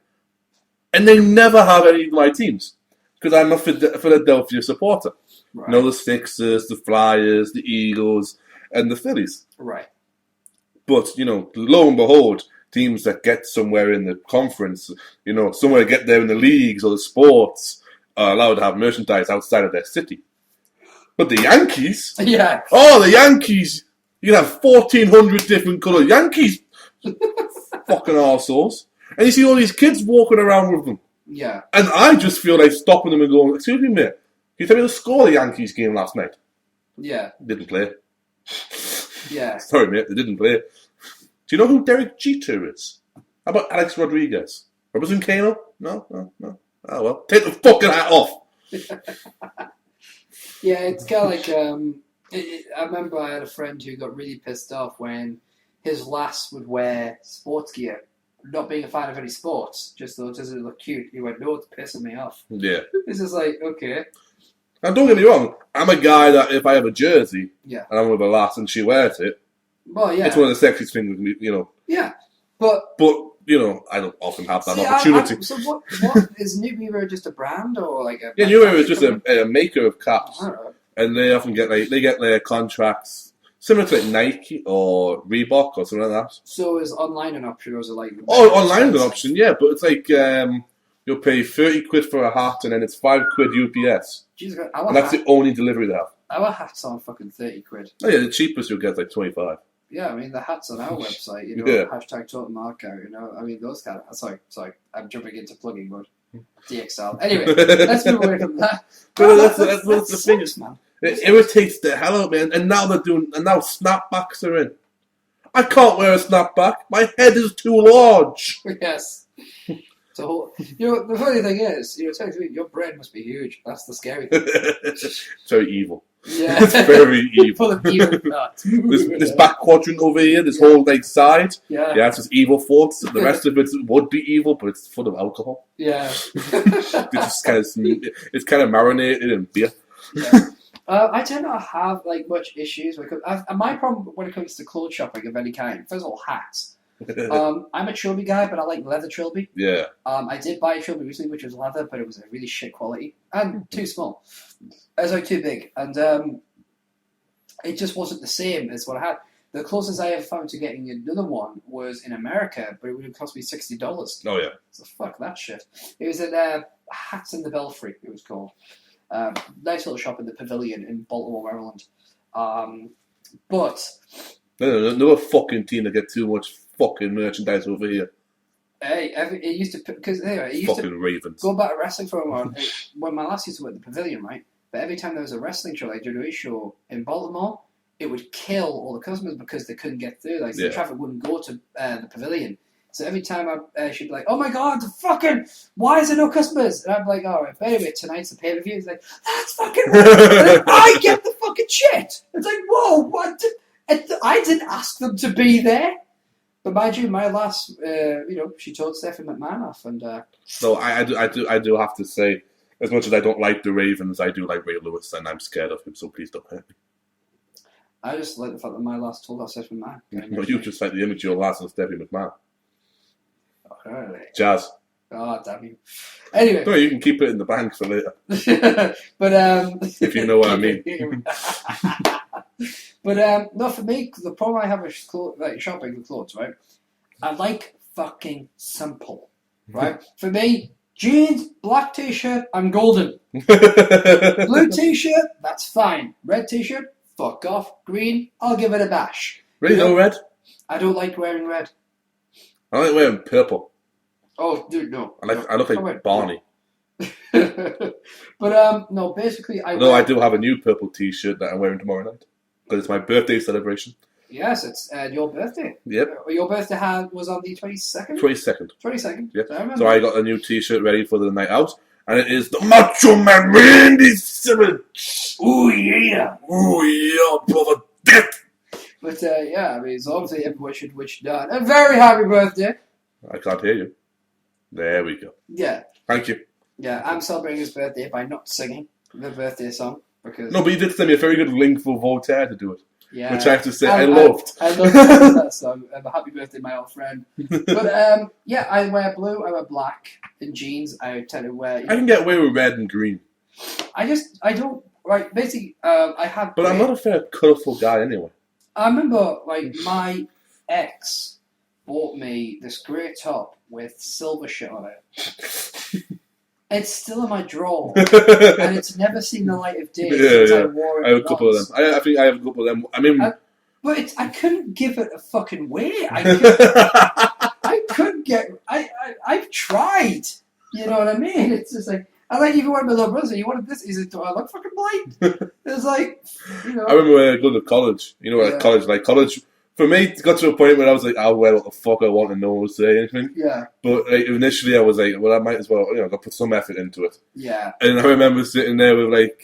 And they never have any of my teams because I'm a Philadelphia supporter. Right. The Sixers, the Flyers, the Eagles, and the Phillies. Right. But, lo and behold, teams that get somewhere in the conference, somewhere get there in the leagues or the sports, are allowed to have merchandise outside of their city. But the Yankees? Yeah. Oh, the Yankees! You can have 1,400 different coloured Yankees. Fucking arseholes. And you see all these kids walking around with them. Yeah. And I just feel like stopping them and going, excuse me, mate, can you tell me the score of the Yankees game last night? Yeah. Didn't play. Yeah. Sorry, mate, they didn't play. Do you know who Derek Jeter is? How about Alex Rodriguez? Robinson Cano? No. Oh, well. Take the fucking hat off. Yeah, it's kind of like, I remember I had a friend who got really pissed off when his lass would wear sports gear, not being a fan of any sports, just thought, does it look cute? He went, no, it's pissing me off. Yeah. It's just like, okay. Now, don't get me wrong, I'm a guy that if I have a jersey, yeah, and I'm with a lass and she wears it, well, yeah, it's one of the sexiest things, Yeah, but I don't often have that opportunity. So what is New Era just a brand or like a? Yeah, New Era is just a maker of caps, right. And they often get their contracts similar to like Nike or Reebok or something like that. So is online an option or is it like? Oh, online is an option, yeah, but it's like you'll pay 30 quid for a hat and then it's 5 quid UPS. Jesus, and that's the only delivery they have. Our hats on fucking 30 quid. Oh yeah, the cheapest you'll get is like 25. Yeah, I mean the hats on our website, yeah. Hashtag Total Markout, I mean those kind of. Sorry, I'm jumping into plugging mode. DXL. Anyway, let's move away from that. But that's the thing, man. It irritates the hell out of me, and now now snapbacks are in. I can't wear a snapback. My head is too large. Yes. So the funny thing is, technically your brain must be huge. That's the scary thing. It's very evil. Yeah, it's very evil. Full of evil thoughts. This back quadrant over here, this whole side. Yeah, it's just evil thoughts. The rest of it would be evil, but it's full of alcohol. Yeah, it's kind of marinated in beer. Yeah. I tend not to have much issues because my problem when it comes to clothes shopping of any kind. First of all, hats. I'm a trilby guy, but I like leather trilby. Yeah. I did buy a trilby recently, which was leather, but it was a really shit quality and too small. It was too big, and it just wasn't the same as what I had. The closest I ever found to getting another one was in America, but it would have cost me $60. Oh yeah. So fuck that shit. It was at Hats in the Belfry. It was called. Nice little shop in the Pavilion in Baltimore, Maryland. But no fucking team that get too much fucking merchandise over here. Hey, it used to because anyway, it used fucking to Ravens. Go back to wrestling for a while. When my last used to work at the Pavilion, right? But every time there was a wrestling show, like WWE show in Baltimore, it would kill all the customers because they couldn't get through. The traffic wouldn't go to the Pavilion. So every time she'd be like, "Oh my god, why is there no customers?" And I'm like, "All right, but anyway, tonight's the pay-per-view." It's like, "That's fucking right." I get the fucking shit. It's like, whoa, what? I didn't ask them to be there. But mind you, my last, she told Stephanie McMahon off, and so I do have to say, as much as I don't like the Ravens, I do like Ray Lewis, and I'm scared of him. So please don't hurt me. I just like the fact that my last told off Stephanie McMahon. But you just like the image of your last and Stephanie McMahon. Okay. Jazz. Oh, damn you. Anyway. No, you can keep it in the bank for later. But if you know what I mean. But no, for me, the problem I have with shopping for clothes, right? I like fucking simple, right? For me, jeans, black t-shirt, I'm golden. Blue t-shirt, that's fine. Red t-shirt, fuck off. Green, I'll give it a bash. Really, no red? I don't like wearing red. I like wearing purple. Oh, dude, no. I look like Barney. But no, basically, I do have a new purple t-shirt that I'm wearing tomorrow night because it's my birthday celebration. Yes, it's your birthday. Yep. Your birthday was on the 22nd? 22nd. 22nd. Yep. So I got a new t-shirt ready for the night out, and it is the Macho Man Randy Savage. Ooh, yeah. Ooh, yeah, brother. Dick. But yeah, I mean, so obviously everyone should wish Dan a very happy birthday. I can't hear you. There we go. Yeah. Thank you. Yeah, I'm celebrating his birthday by not singing the birthday song because. No, but you did send me a very good link for Voltaire to do it. Yeah. Which I have to say, I loved. I loved that song. Happy birthday, my old friend. But yeah, I wear blue. I wear black in jeans. I tend to wear. I can get away with red and green. I don't. Right, basically, I have. But I'm not a fair colourful guy anyway. I remember, like, my ex bought me this grey top with silver shit on it. It's still in my drawer, and it's never seen the light of day since I wore it. I have a couple of them. I think I have a couple of them. I mean, but I couldn't give it a fucking weight. I couldn't get. I've tried. You know what I mean? It's just like. I like even when my little brother said, "You wanted this?" He said, "Do I look fucking blind?" It's like, you know. I remember when I go to college. You know, college for me, it got to a point where I was like, "I'll wear what the fuck I want and no one will say anything." Yeah. But like, initially, I was like, "Well, I might as well, I put some effort into it." Yeah. And I remember sitting there with like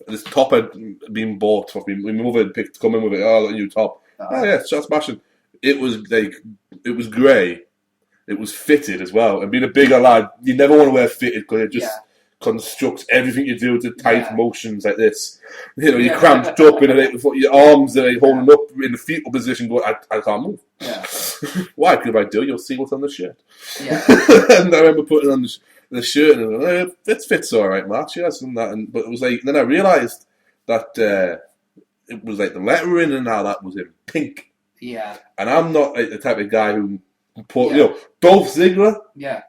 this top had been bought. My mother had come in with it. Oh, a new top. Oh yeah, it's just smashing. It was grey. It was fitted as well. And being a bigger lad, you never want to wear fitted because it just constructs everything you do to tight motions like this. You know, you're cramped up and your arms are holding up in the fetal position going, I can't move. Yeah. Why? Because if I do, you'll see what's on the shirt. Yeah. And I remember putting on the shirt and I was like, it fits all right, March, yes. And that, but it was like, then I realised that it was like the lettering and how that was in pink. Yeah. And I'm not like the type of guy who Dolph Ziggler,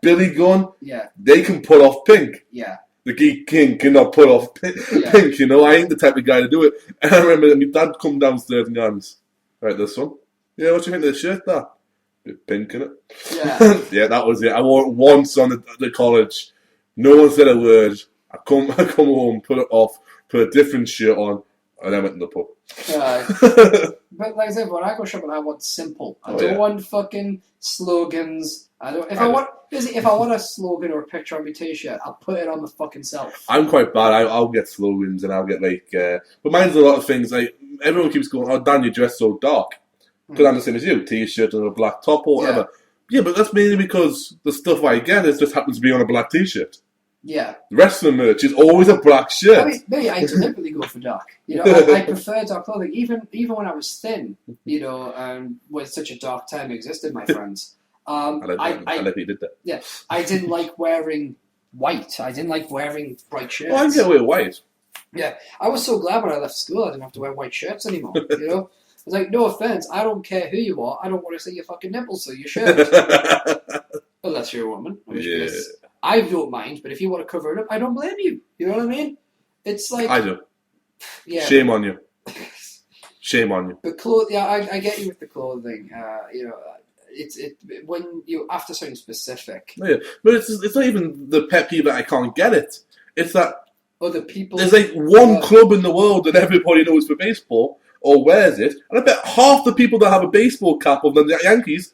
Billy Gunn, they can pull off pink. Yeah. The Geek King cannot pull off pink, I ain't the type of guy to do it. And I remember that my dad come downstairs and goes, right, this one? Yeah, what do you think of the shirt, that? Bit pink, innit? Yeah. Yeah, that was it. I wore it once on the college. No one said a word. I come home, put it off, put a different shirt on, and then went in the pub. But like I said, when I go shopping, I want simple. I don't want fucking slogans. If I want a slogan or a picture on my t-shirt, I'll put it on the fucking self. I'm quite bad. I'll get slogans and I'll get like, but mine's a lot of things. Like everyone keeps going, "Oh, Dan, you dress so dark." Because I'm the same as you, t-shirt and a black top or whatever. Yeah, but that's mainly because the stuff I get just happens to be on a black t-shirt. Yeah. The rest of the merch is always a black shirt. I mean, maybe I deliberately go for dark. You know, I prefer dark clothing. Even when I was thin, you know, when such a dark time existed, my friends. I like you did that. Yeah, I didn't like wearing white. I didn't like wearing bright shirts. Oh, I can get away with white. Yeah, I was so glad when I left school I didn't have to wear white shirts anymore. You know, I was like, no offense, I don't care who you are. I don't want to see your fucking nipples through your shirt. Unless you're a woman. I don't mind, but if you want to cover it up, I don't blame you. You know what I mean? It's like... I do. Yeah. Shame on you. Shame on you. But I get you with the clothing. You know, when you after something specific. Yeah, but it's not even the pet peeve that I can't get it. It's that other people. There's like one club in the world that everybody knows for baseball or wears it, and I bet half the people that have a baseball cap of the Yankees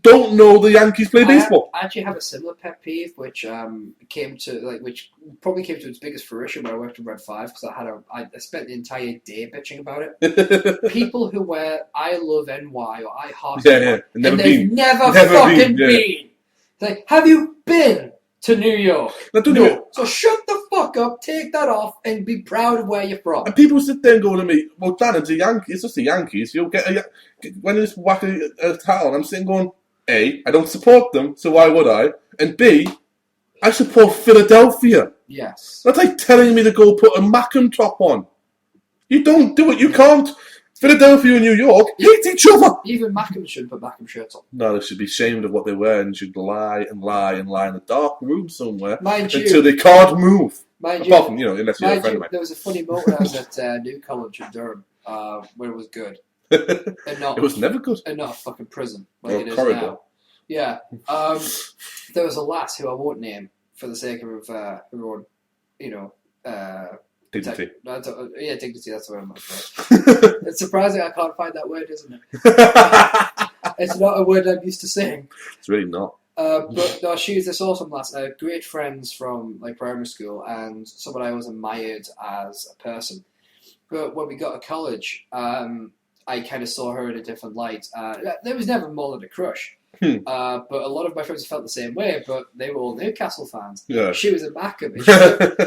don't know the Yankees play baseball. I actually have a similar pet peeve, which which probably came to its biggest fruition when I worked in Red 5, because I spent the entire day bitching about it. People who wear "I love NY" or "I heart NY," and they've never fucking been. Like, have you been to New York? No. So shut the fuck up, take that off, and be proud of where you're from. And people sit there and go to me, "Well, Dan, it's just the Yankees. You'll get when you just whack a towel." And I'm sitting going, A, I don't support them, so why would I? And B, I support Philadelphia. Yes. That's like telling me to go put a Mackem top on. You don't do it. You can't. Philadelphia and New York hate each other. Even Mackem should put Mackem shirts on. No, they should be ashamed of what they wear and should lie and lie and lie in a dark room somewhere until they can't move. Apart from, unless you're a friend of mine. There was a funny moment when I was at New College in Durham where it was good. It was never good. And not a fucking prison like it is now. Yeah. There was a lass who I won't name for the sake of everyone, dignity. Dignity, that's the word I'm looking for. It's surprising I can't find that word, isn't it? It's not a word I'm used to saying. It's really not. But no, she was this awesome lass. Great friends from primary school, and someone I always admired as a person. But when we got to college, I kind of saw her in a different light. There was never more than a crush. But a lot of my friends felt the same way, but they were all Newcastle fans. Yeah. She was a Mackem,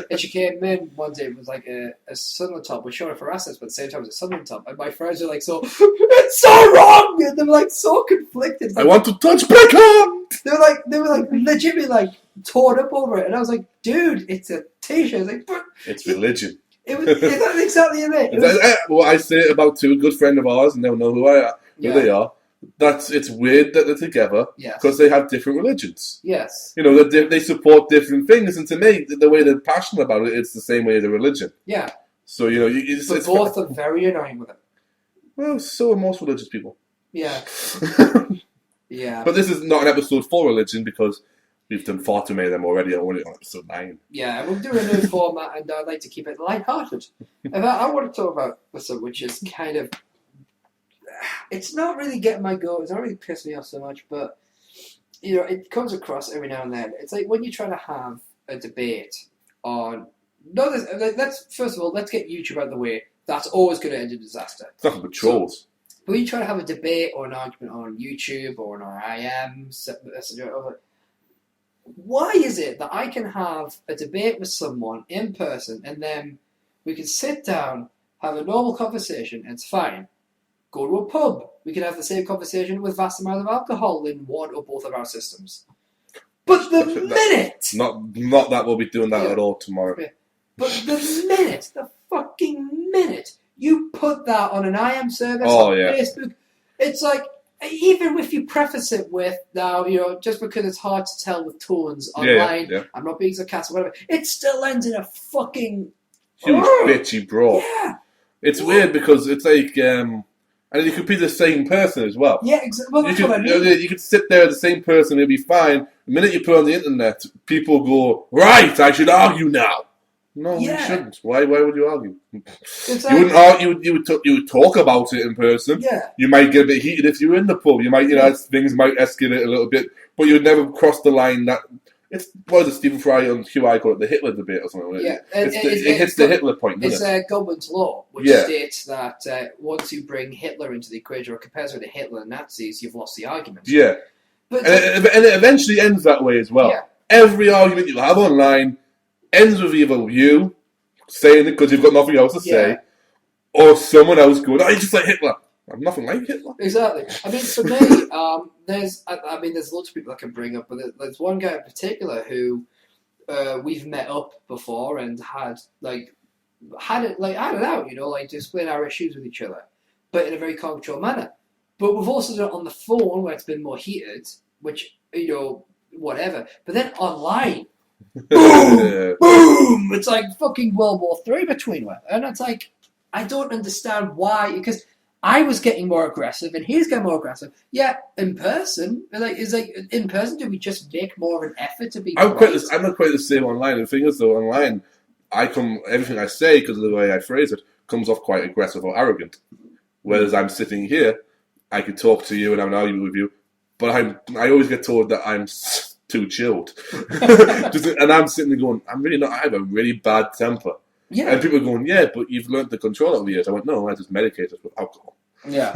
and she came in one day with a Sunderland top, which showed off her assets, but at the same time it was a Sunderland top. And my friends were like, it's so wrong! And they were so conflicted. I want to touch Beckham! They were legitimately torn up over it. And I was like, dude, it's a t-shirt. I was like, but it's religion. That's exactly it. Well, I say it about two good friends of ours, and they'll know who they are. It's weird that they're together because they have different religions. Yes. They support different things, and to me, the way they're passionate about it, it's the same way as a religion. Yeah. So, but both are very annoying with it. Well, so are most religious people. Yeah. Yeah. But this is not an episode for religion because we've done far too many of them already. I'm only on episode 9. Yeah, we'll do a new format, and I'd like to keep it lighthearted. And I want to talk about something which is kind of... It's not really getting my goat. It's not really pissing me off so much, but it comes across every now and then. It's like when you try to have a debate on. First of all, let's get YouTube out of the way. That's always going to end in disaster. It's nothing but trolls. But when you try to have a debate or an argument on YouTube or on our IM, why is it that I can have a debate with someone in person and then we can sit down, have a normal conversation, and it's fine? Go to a pub. We can have the same conversation with vast amounts of alcohol in one or both of our systems. But the minute... Not that we'll be doing that at all tomorrow. But the fucking minute you put that on an IM service on Facebook, it's like, even if you preface it with, now, just because it's hard to tell with tones online, I'm not being sarcastic, whatever, it still ends in a fucking... huge bitchy brawl. Yeah. It's weird because it's like... and you could be the same person as well. Yeah, exactly. Well, that's what I mean. You could sit there as the same person, it'll be fine. The minute you put it on the internet, people go, right, I should argue now. No, you shouldn't. Why would you argue? Exactly. You wouldn't argue. You would talk about it in person. Yeah. You might get a bit heated if you were in the pub. You might, things might escalate a little bit, but you would never cross the line that... What is it, Stephen Fry on QI call it the Hitler debate or something? Yeah. It hits the Hitler point, doesn't it? It's Godwin's law, which states that once you bring Hitler into the equation or compare it to Hitler and Nazis, you've lost the argument. Yeah. And it eventually ends that way as well. Yeah. Every argument you have online ends with either you saying it because you've got nothing else to say, or someone else going, you're just like Hitler. I'm nothing like Hitler. Exactly. I mean, for me, there's lots of people I can bring up, but there's one guy in particular who we've met up before and had it out, to explain our issues with each other, but in a very calm, controlled manner. But we've also done it on the phone where it's been more heated, which, whatever. But then online, boom, boom, it's like fucking World War III between them. And it's like, I don't understand why, because I was getting more aggressive and he's getting more aggressive. Yeah, in person, in person, do we just make more of an effort to be I'm not quite the same online. The thing is, though, online, everything I say, because of the way I phrase it, comes off quite aggressive or arrogant. Whereas I'm sitting here, I could talk to you and have an argument with you, but I always get told that I'm too chilled. And I'm sitting there going, I'm really not. I have a really bad temper. Yeah. And people are going, yeah, but you've learned to control it over the years. I went, no, I just medicate it with alcohol. Yeah.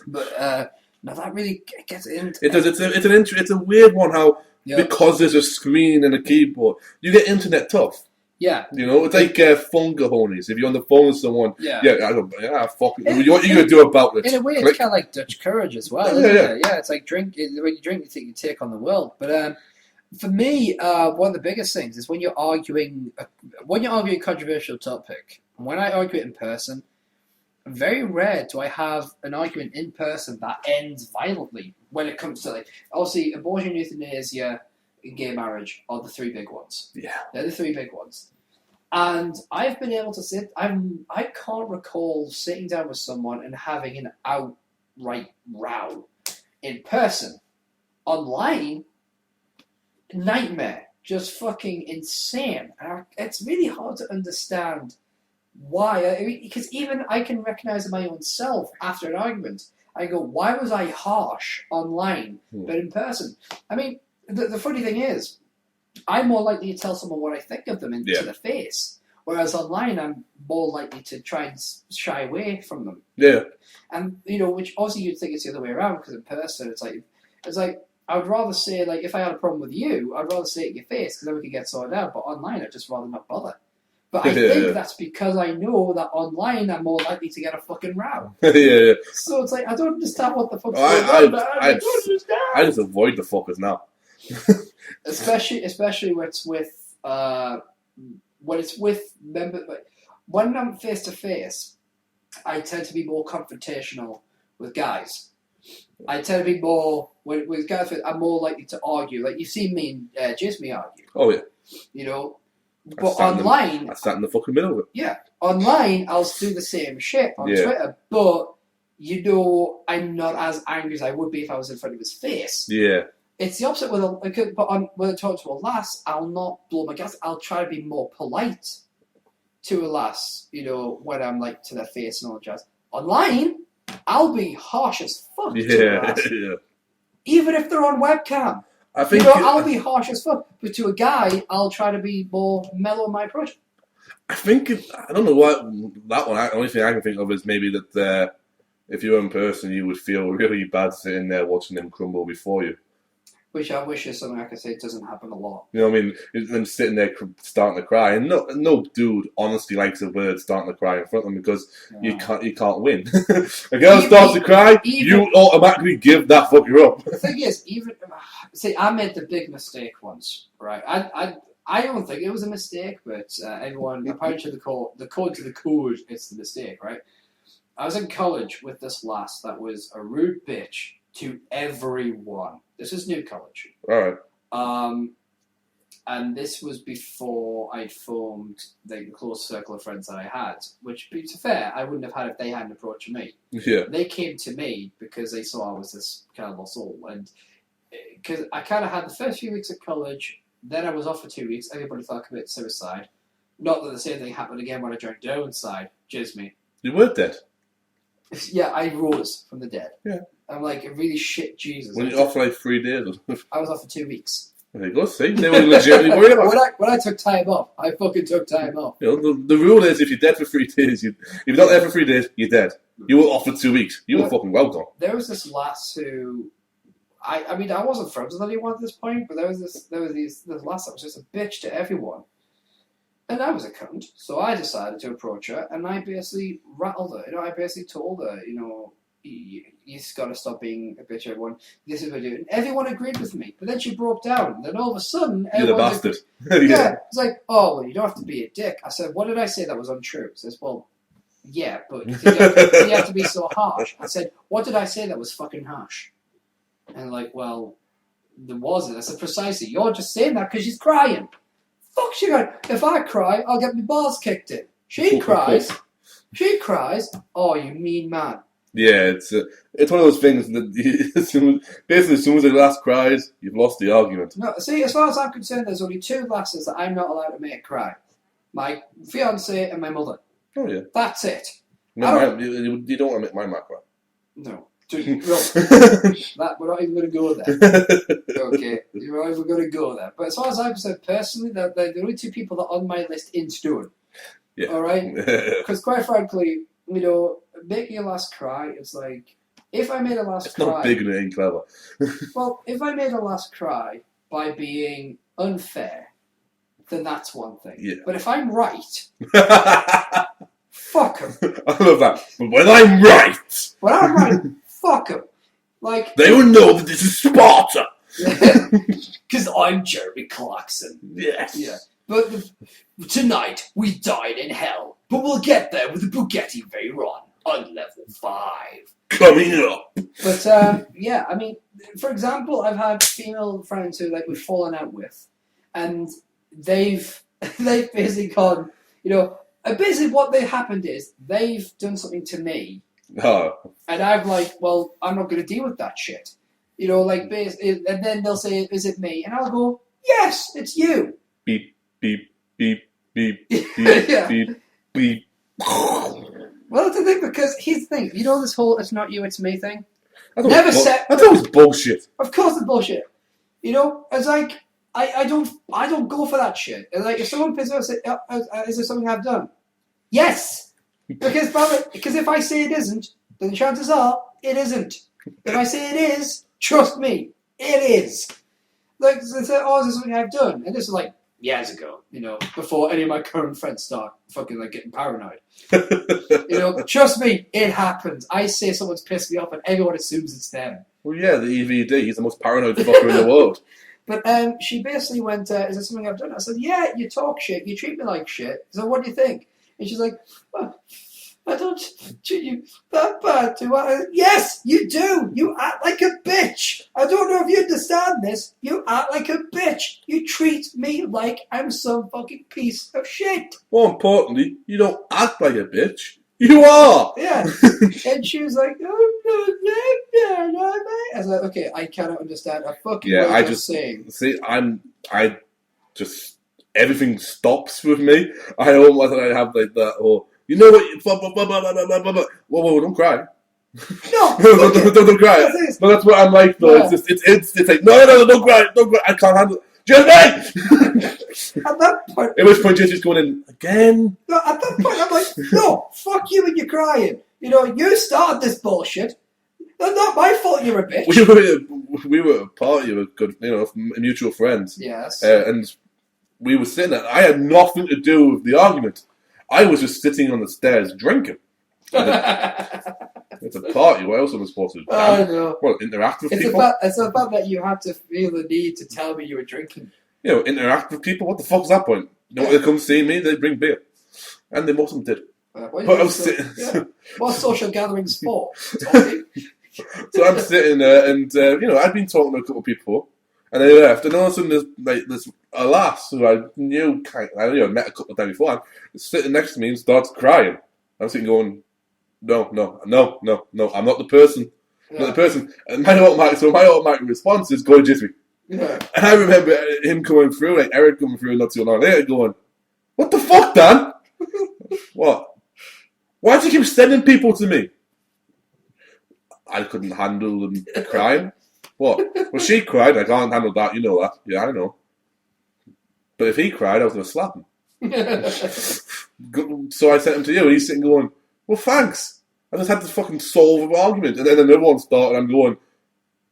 But now that really gets into it. Does. It's a weird one how because there's a screen and a keyboard, you get internet tough. Yeah. You know, it's like phone cojones. If you're on the phone with someone, fuck it. What are you going to do about it? In a way, it's kind of like Dutch courage as well, isn't it? Yeah, it's like when you drink, you think you take on the world. But for me, one of the biggest things is when you're arguing a controversial topic. When I argue it in person, very rare do I have an argument in person that ends violently when it comes to, like, obviously, abortion, euthanasia, gay marriage are the three big ones. Yeah. They're the three big ones. And I've been able to I can't recall sitting down with someone and having an outright row in person. Online, nightmare. Just fucking insane. And it's really hard to understand why. Because even I can recognize in my own self after an argument, I go, why was I harsh online but in person? I mean, the funny thing is, I'm more likely to tell someone what I think of them to the face, whereas online I'm more likely to try and shy away from them. Yeah. And, which obviously you'd think it's the other way around, because in person it's like I would rather say, like, if I had a problem with you, I'd rather say it in your face, because then we could get sorted out, but online I'd just rather not bother. But I think that's because I know that online I'm more likely to get a fucking row. Yeah. So it's like, I don't understand what the fuck's going on. I don't understand. I just avoid the fuckers now. especially when it's with members. When I'm face to face, I tend to be more confrontational with guys. I tend to be more with guys. I'm more likely to argue. Like, you've seen me and Jason argue. Oh yeah. But online, I sat in the fucking middle of it. Yeah, online I'll do the same shit on Twitter, but I'm not as angry as I would be if I was in front of his face. Yeah. It's the opposite when I talk to a lass, I'll not blow my gas. I'll try to be more polite to a lass, when I'm like to their face and all that jazz. Online, I'll be harsh as fuck to a lass. Yeah. Even if they're on webcam. I think I'll be harsh as fuck. But to a guy, I'll try to be more mellow in my approach. I don't know what that one. The only thing I can think of is maybe that if you were in person, you would feel really bad sitting there watching them crumble before you. Which I wish is something I could say doesn't happen a lot. You know what I mean? Them sitting there starting to cry, and no dude honestly likes a bird starting to cry in front of them, because you can't win. A girl starts to cry, you automatically give that fucker up. The thing is, I made the big mistake once, right? I don't think it was a mistake, but everyone, apparently the code to the code, it's the mistake, right? I was in college with this lass that was a rude bitch to everyone. This is new college. All right. And this was before I'd formed the close circle of friends that I had, which, to be fair, I wouldn't have had if they hadn't approached me. Yeah. They came to me because they saw I was this kind of lost soul. And because I kind of had the first few weeks of college, then I was off for 2 weeks. Everybody thought I committed suicide. Not that the same thing happened again when I joined Downside. Jizz me. You were dead? Yeah, I rose from the dead. Yeah. I'm like a really shit Jesus. Were you off for like 3 days? I was off for 2 weeks. There you go, see? They were legitimately worried about it. When I took time off, I fucking took time off. The rule is, if you're dead for 3 days, if you're not there for 3 days, you're dead. You were off for 2 weeks. You were fucking well gone. There was this lass who... I mean, I wasn't friends with anyone at this point, but there was this lass that was just a bitch to everyone. And I was a cunt, so I decided to approach her, and I basically rattled her. I basically told her, you've got to stop being a bitch, everyone. This is what I do. And everyone agreed with me. But then she broke down. And then all of a sudden, you're the bastard. Yeah. It's like, oh, well, you don't have to be a dick. I said, what did I say that was untrue? She says, well, yeah, but you have to be so harsh. I said, what did I say that was fucking harsh? And like, well, there wasn't. I said, precisely. You're just saying that because she's crying. Fuck, she going, if I cry, I'll get my balls kicked in. She cries. Oh, you mean man. Yeah, it's one of those things that as soon as the lass cries, you've lost the argument. No, see, as far as I'm concerned, there's only 2 lasses that I'm not allowed to make cry. My fiancée and my mother. Oh, yeah. That's it. You don't want to make my mum cry. No. We're not even going to go there. Okay, you're not even going to go there. But as far as I'm concerned, personally, they're the only two people that are on my list in stone. Yeah. All right? Because quite frankly, you know, making a lass cry, it's like, if I made a lass cry... It's not big and it ain't clever. Well, if I made a lass cry by being unfair, then that's one thing. Yeah. But if I'm right... Fuck him. I love that. But when I'm right... When I'm right, fuck him. Like... They will know that this is Sparta. Because I'm Jeremy Clarkson. Yes. Yeah. But tonight, we dine in hell. But we'll get there with the Bugatti Veyron on level 5. Coming up. But, yeah, I mean, for example, I've had female friends who, like, we've fallen out with. And they've basically gone, you know... basically, what they happened is they've done something to me, and I'm like, well, I'm not going to deal with that shit, you know. Like, and then they'll say, "Is it me?" And I'll go, "Yes, it's you." Beep beep beep beep beep Yeah. beep beep. Well, it's the thing, because here's the thing. You know this whole "it's not you, it's me" thing. I thought it was bullshit. Of course, it's bullshit. You know, it's like. I don't go for that shit. Like, if someone pisses off, say, is there something I've done? Yes! Because if I say it isn't, then the chances are it isn't. If I say it is, trust me, it is. Like, they say, oh, is there something I've done? And this is like years ago, you know, before any of my current friends start fucking like getting paranoid. You know, trust me, it happens. I say someone's pissed me off and everyone assumes it's them. Well, yeah, the EVD, he's the most paranoid fucker in the world. But she basically went, is there something I've done? I said, yeah, you talk shit, you treat me like shit. So what do you think? And she's like, well, I don't treat you that bad, do I? Yes, you do. You act like a bitch. I don't know if you understand this. You act like a bitch. You treat me like I'm some fucking piece of shit. More importantly, you don't act like a bitch. You are! Yeah. And she was like, oh, no. I was like, okay, I cannot understand a fucking word you're saying. See, everything stops with me. I almost have like that, or, you know what, whoa, don't cry. No! don't cry. No, that's what I'm like, though. Yeah. It's like, no, don't cry, I can't handle it. Just At that point... At which point, just going in, again? No, at that point, I'm like, no, fuck you when you're crying. You know, you started this bullshit. It's not my fault you're a bitch. We were a party with good, you know, mutual friends. Yes. And we were sitting there. I had nothing to do with the argument. I was just sitting on the stairs drinking. It's a party. What else am I supposed to do? I know. Well, interact with people? It's the fact that you had to feel the need to tell me you were drinking. You know, interact with people? What the fuck's that point? You know, they come see me, they bring beer. And they most of them did. But I was sitting... Yeah. What social gatherings for? So I'm sitting there, and, you know, I'd been talking to a couple of people, and they left. And all of a sudden, there's a lass who I knew, met a couple of times before, sitting next to me and starts crying. I'm sitting going... No, I'm not the person. Yeah. I'm not the person. And my automatic response is go just me. Yeah. And I remember him coming through, like Eric coming through not too long later, going, "What the fuck, Dan? What? Why do you keep sending people to me?" I couldn't handle them crying. What? Well, she cried. I can't handle that. You know that. Yeah, I know. But if he cried, I was going to slap him. So I sent him to you, and he's sitting going, well, thanks. I just had to fucking solve an argument. And then another one started, and I'm going,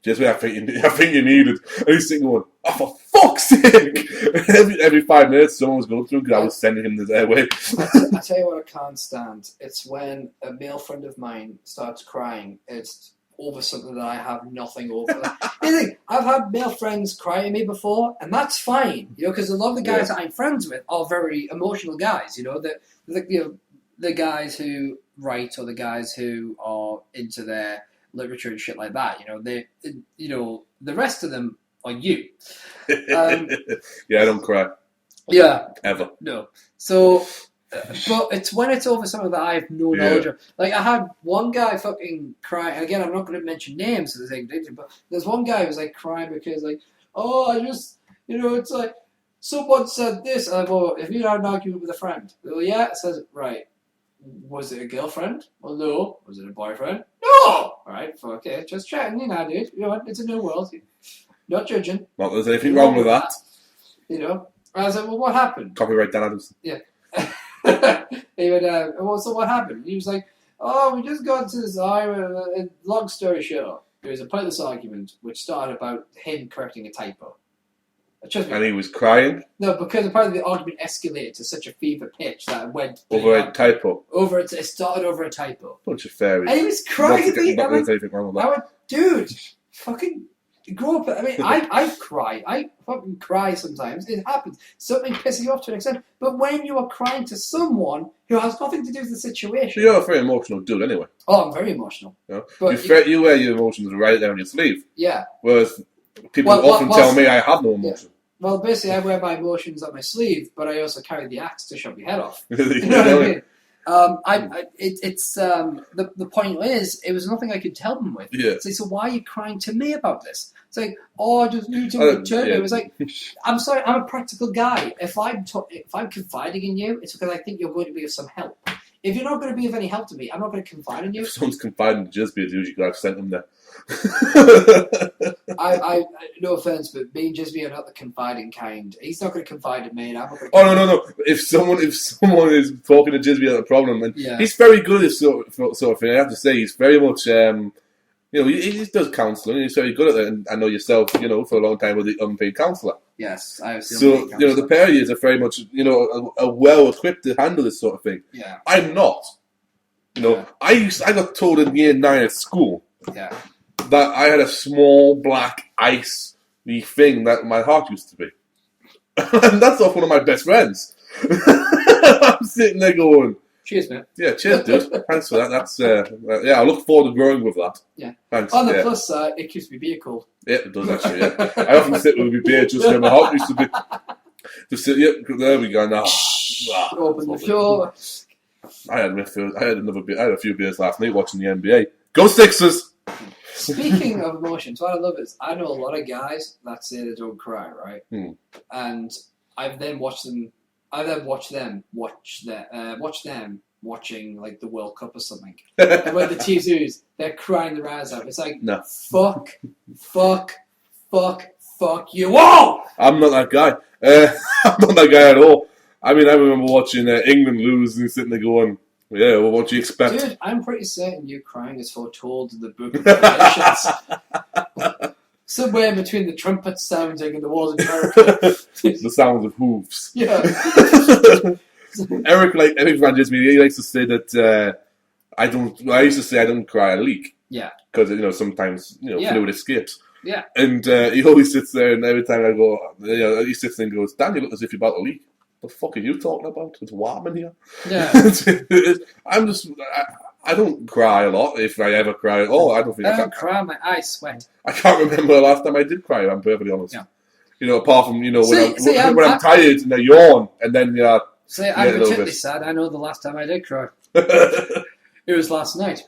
just I think you need it. And he's sitting going, oh, for fuck's sake! every 5 minutes, someone was going through because I was sending him their way. I tell you what I can't stand. It's when a male friend of mine starts crying. It's over something that I have nothing over. I've had male friends cry at me before, and that's fine. You know, because a lot of the guys that I'm friends with are very emotional guys. You know, the guys who write or the guys who are into their literature and shit like that, the rest of them are you. Yeah, I don't cry. Yeah. Ever. No. So, but it's when it's over something that I have no knowledge of. Like, I had one guy fucking cry, and again, I'm not going to mention names, but there's one guy who was like crying because like, oh, I just, it's like, someone said this, and I'm like, well, if you had an argument with a friend, well, yeah, it says, right. Was it a girlfriend? Well, no. Was it a boyfriend? No! All right, okay, just chatting, dude. You know what? It's a new world. Not judging. Not that there's anything wrong with that. I was like, well, what happened? Copyright Dan Adams. Yeah. He went, well, so what happened? He was like, oh, we just got to this argument. Long story short, there was a pointless argument which started about him correcting a typo. Trust me. And he was crying? No, because apparently the argument escalated to such a fever pitch that it went... Over a typo? It started over a typo. Bunch of fairies. And he was crying. Not there's anything wrong with that. Dude, fucking grow up. I mean, I cry. I fucking cry sometimes. It happens. Something pisses you off to an extent. But when you are crying to someone who has nothing to do with the situation... You're a very emotional dude anyway. Oh, I'm very emotional. But you wear your emotions right there on your sleeve. Yeah. Whereas people often tell me I have no emotion. Yeah. Well, basically, I wear my emotions on my sleeve, but I also carry the axe to chop your head off. You know what I mean? The point is, it was nothing I could tell them with. Yeah. So why are you crying to me about this? It's like, oh, I just need to return it. It was like, I'm sorry, I'm a practical guy. If I'm confiding in you, it's because I think you're going to be of some help. If you're not going to be of any help to me, I'm not going to confide in you. If someone's confiding in just be a dude, you could have sent them there. I no offense, but me and Jizby are not the confiding kind. He's not going to confide in me, and I'm not going to. Oh no! If someone is talking to Jizby about a problem, and he's very good at this sort of thing. I have to say, he's very much he does counselling. He's very good at it, and I know yourself, for a long time with the unpaid counsellor. Yes, I have. So the pair of you are very much are well equipped to handle this sort of thing. Yeah, I'm not. I got told in year 9 at school. Yeah. That I had a small black icy thing that my heart used to be. And that's off one of my best friends. I'm sitting there going... Cheers, man. Yeah, cheers, dude. Thanks for that. That's I look forward to growing with that. Yeah. Thanks. On the plus side, it keeps me beer cold. Yeah, it does actually, yeah. I often sit with my beer just where my heart used to be. Just sit, there we go now. Open the door. I had a few beers last night watching the NBA. Go Sixers! Speaking of emotions, what I love is I know a lot of guys that say they don't cry, right? And I've then watched them watching like the World Cup or something. And when the teams lose, they're crying their eyes out. It's like, no. fuck you all! I'm not that guy. I'm not that guy at all. I mean, I remember watching England lose and sitting there going, yeah, well, what do you expect? Dude, I'm pretty certain you crying is foretold in the Book of Revelations. Somewhere between the trumpet sounding and the walls of Jericho. The sounds of hooves. Yeah. Eric Van he likes to say that I used to say I don't cry, I leak. Yeah. Because, sometimes, fluid escapes. Yeah. And he always sits there, and every time I go, he sits there and goes, Dan, you look as if you're about to leak. What the fuck are you talking about? It's warm in here. Yeah. I don't cry a lot, if I ever cry. Oh, I don't think I don't cry, my eyes sweat. I can't remember the last time I did cry, I'm perfectly honest. Yeah. Apart from, when I'm tired and I yawn, and then, I'm particularly sad. I know the last time I did cry. It was last night.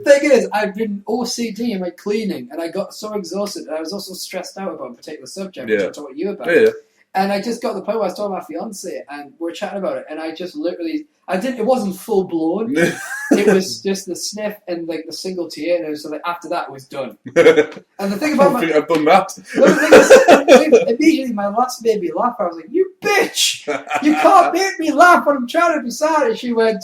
Thing is, I've been OCD in my cleaning, and I got so exhausted, and I was also stressed out about a particular subject, which I told you about. Yeah. And I just got to the point where I was talking to my fiance, and we were chatting about it, and I just literally, it wasn't full blown. It was just the sniff and like the single tear, and it was like after that it was done. And the thing about I think I've done that. Immediately my last made me laugh. I was like, "You bitch! You can't make me laugh when I'm trying to be sad." And she went,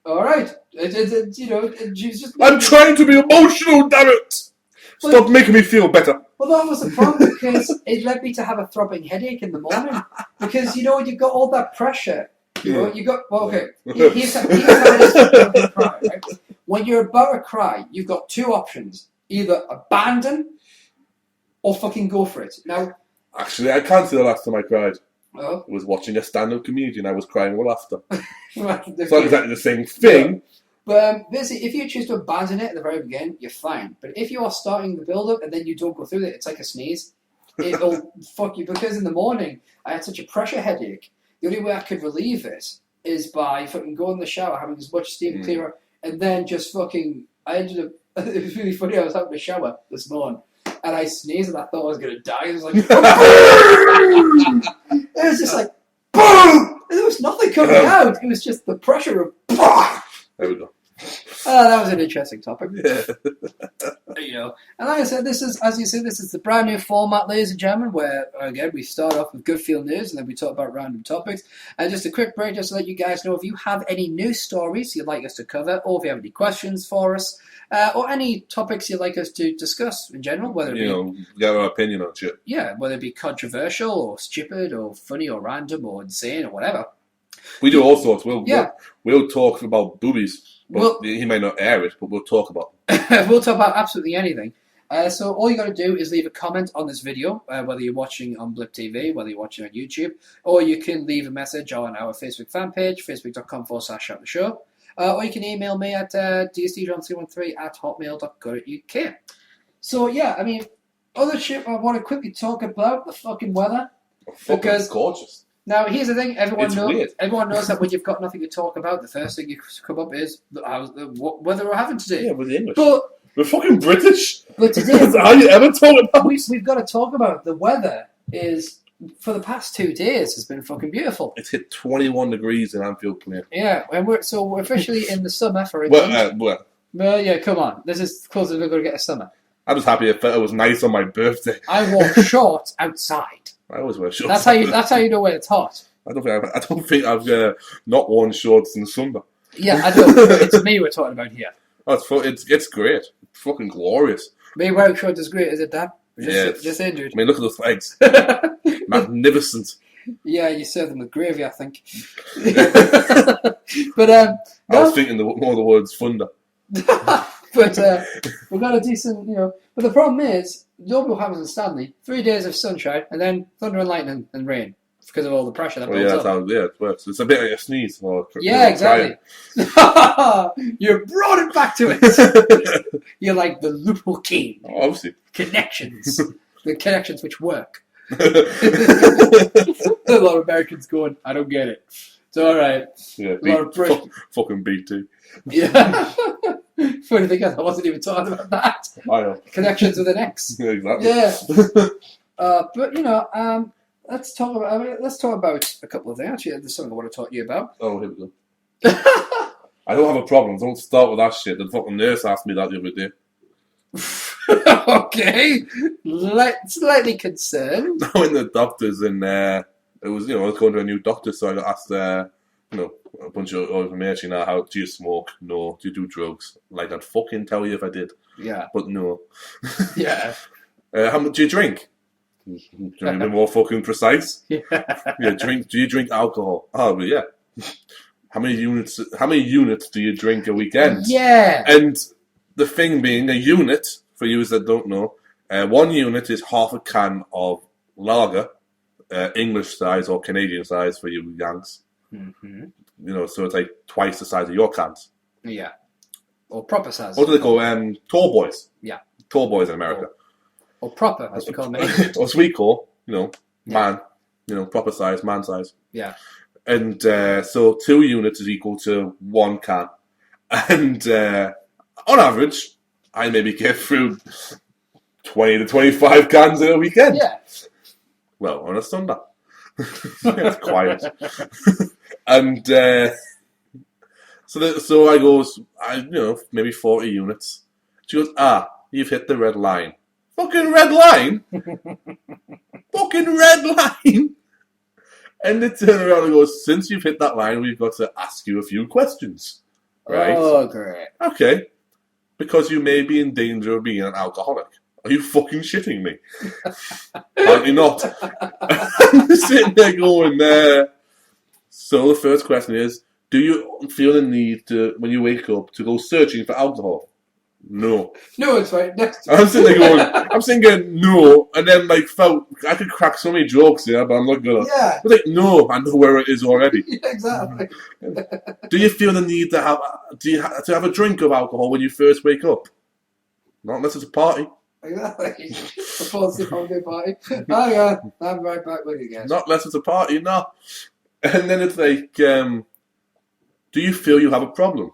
"All right." She was just. I'm trying to be emotional, damn it! Stop making me feel better. Well, that was the problem because it led me to have a throbbing headache in the morning because you've got all that pressure. Here's how it is to cry, right? When you're about to cry, you've got two options: either abandon or fucking go for it. Now, actually, I can't say the last time I cried. Oh? I was watching a stand-up comedian. I was crying with laughter. It's not exactly the same thing. But basically, if you choose to abandon it at the very beginning, you're fine. But if you are starting the build-up and then you don't go through it, it's like a sneeze. It'll fuck you. Because in the morning, I had such a pressure headache. The only way I could relieve it is by fucking going in the shower, having as much steam clear, and then just fucking... I ended up... It was really funny. I was having a shower this morning, and I sneezed, and I thought I was going to die. It was like... It was just like... Boom! And there was nothing coming out. It was just the pressure of... There we go. That was an interesting topic. Yeah. And like I said, this is, as you said, this is the brand new format, ladies and gentlemen, where, again, we start off with good feel news and then we talk about random topics. And just a quick break, just to let you guys know, if you have any news stories you'd like us to cover, or if you have any questions for us, or any topics you'd like us to discuss in general, whether it be... get our opinion on shit. Yeah, whether it be controversial, or stupid, or funny, or random, or insane, or whatever. We do all sorts. We'll talk about boobies. But he may not air it, but we'll talk about it. We'll talk about absolutely anything. So all you got to do is leave a comment on this video, whether you're watching on Blip TV, whether you're watching on YouTube, or you can leave a message on our Facebook fan page, facebook.com/shout-the-show, or you can email me at SteveJones313 at hotmail.co.uk. So yeah, I mean, other shit I want to quickly talk about, the fucking weather. Because gorgeous. Now, here's the thing. Everyone knows that when you've got nothing to talk about, the first thing you come up is what weather we're having today. Yeah, we're the English. But we're fucking British. But today... How you ever talk about... We've got to talk about it. The weather is, for the past 2 days, has been fucking beautiful. It's hit 21 degrees in Anfield Plain. Yeah, and we're officially in the summer for England. Well, yeah, come on. This is close as we're going to get a summer. I'm just happy it was nice on my birthday. I wore shorts outside. I always wear shorts. That's how you know when it's hot. I don't think I've not worn shorts in summer. Yeah, I don't. It's me we're talking about here. Oh, it's great. It's fucking glorious. Me wearing shorts is great, is it, Dan? Just injured. I mean, look at those legs. Magnificent. Yeah, you serve them with gravy, I think. But I was thinking more the words thunder. But we've got a decent, But the problem is, nobody happens in Stanley. 3 days of sunshine, and then thunder and lightning and rain because of all the pressure that builds up. That's it works. It's a bit like a sneeze. Yeah, exactly. You brought it back to it. You're like the loophole king. Oh, obviously. Connections. The connections which work. A lot of Americans going, I don't get it. It's all right. Yeah, a lot of British. Fucking BT. Yeah. Funny thing is, I wasn't even talking about that. I know. Connections with an X. Yeah, exactly. Yeah. But let's talk about a couple of things. Actually, there's something I want to talk to you about. Oh, here we go. I don't have a problem. Don't start with that shit. The fucking nurse asked me that the other day. Okay. Slightly concerned. Now in the doctors and it was I was going to a new doctor, so I got asked a bunch of information. How do you smoke? No. Do you do drugs? Like, I'd fucking tell you if I did. Yeah. But no. Yeah. How much do you drink? Do you want to be more fucking precise? Yeah. Yeah. Do you drink alcohol? Oh, but yeah. How many units do you drink a weekend? Yeah. And the thing being, a unit, for you that don't know, 1 unit is half a can of lager, English size or Canadian size for you Yanks. Mm-hmm. So it's like twice the size of your cans. Yeah. Or proper size. What do they call tall boys? Yeah. Tall boys in America. Or proper, as we call them. Or as we call, man. Proper size, man size. Yeah. And so 2 units is equal to 1 can. And on average, I maybe get through 20 to 25 cans in a weekend. Yeah. Well, on a Sunday. It's quiet. And so I goes, maybe 40 units. She goes, you've hit the red line. Fucking red line? Fucking red line? And they turn around and goes, since you've hit that line, we've got to ask you a few questions. Right? Oh, great. Okay. Because you may be in danger of being an alcoholic. Are you fucking shitting me? Apparently not. I'm sitting there going, So the first question is, do you feel the need to, when you wake up, to go searching for alcohol? No. No, it's right next to I'm sitting there going, no, and then felt I could crack so many jokes here, but I'm not gonna. Yeah. But no, I know where it is already. Yeah, exactly. Do you feel the need to have a drink of alcohol when you first wake up? Not unless it's a party. Exactly. A positive holiday party. Oh yeah, I'm right back with you guys. Not unless it's a party, no. And then it's like, do you feel you have a problem?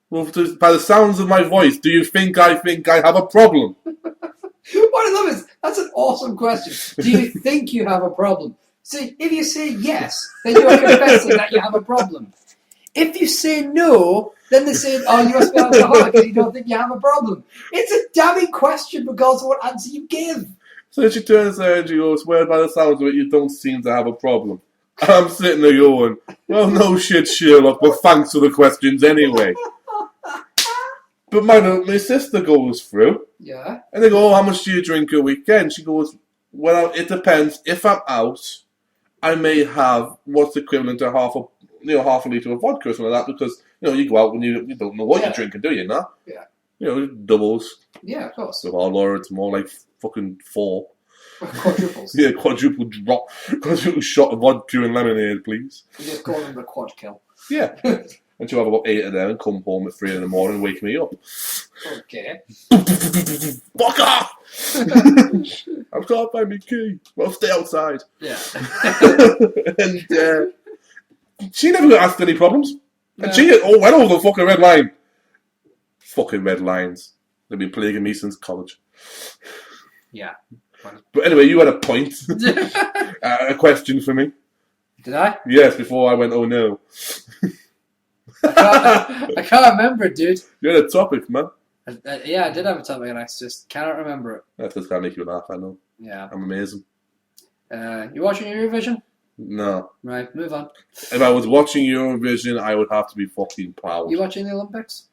Well, by the sounds of my voice, do you think I have a problem? What I love is, that's an awesome question. Do you think you have a problem? See, if you say yes, then you're confessing that you have a problem. If you say no, then they say, oh, you must be alcoholic and you don't think you have a problem. It's a damning question regardless of what answer you give. So she turns there and she goes, well, by the sounds of it, you don't seem to have a problem. And I'm sitting there going, well, no shit, Sherlock, but thanks for the questions anyway. But my sister goes through. Yeah. And they go, oh, how much do you drink a weekend? She goes, well, it depends. If I'm out, I may have what's equivalent to half a litre of vodka or something like that, because, you go out and you don't know what you're drinking, do you, no? Yeah. Doubles. Yeah, of course. So our Laura, it's more like fucking 4. Quadruples. Yeah, quadruple shot of vodka and lemonade, please. You just call them the quad kill. Yeah. And she'll have about 8 of them and come home at 3 in the morning and wake me up. Okay. Fuck off! I can't find my key. Well, stay outside. Yeah. And she never got asked any problems. And No. she went over the fucking red line. Fucking red lines. They've been plaguing me since college. Yeah. But anyway, you had a point. A question for me. Did I? Yes, before I went, oh no. I can't remember it, dude. You had a topic, man. Yeah, I did have a topic and I just cannot remember it. That's just going to make you laugh, I know. Yeah. I'm amazing. You watching Eurovision? No. Right, move on. If I was watching Eurovision, I would have to be fucking proud. You watching the Olympics?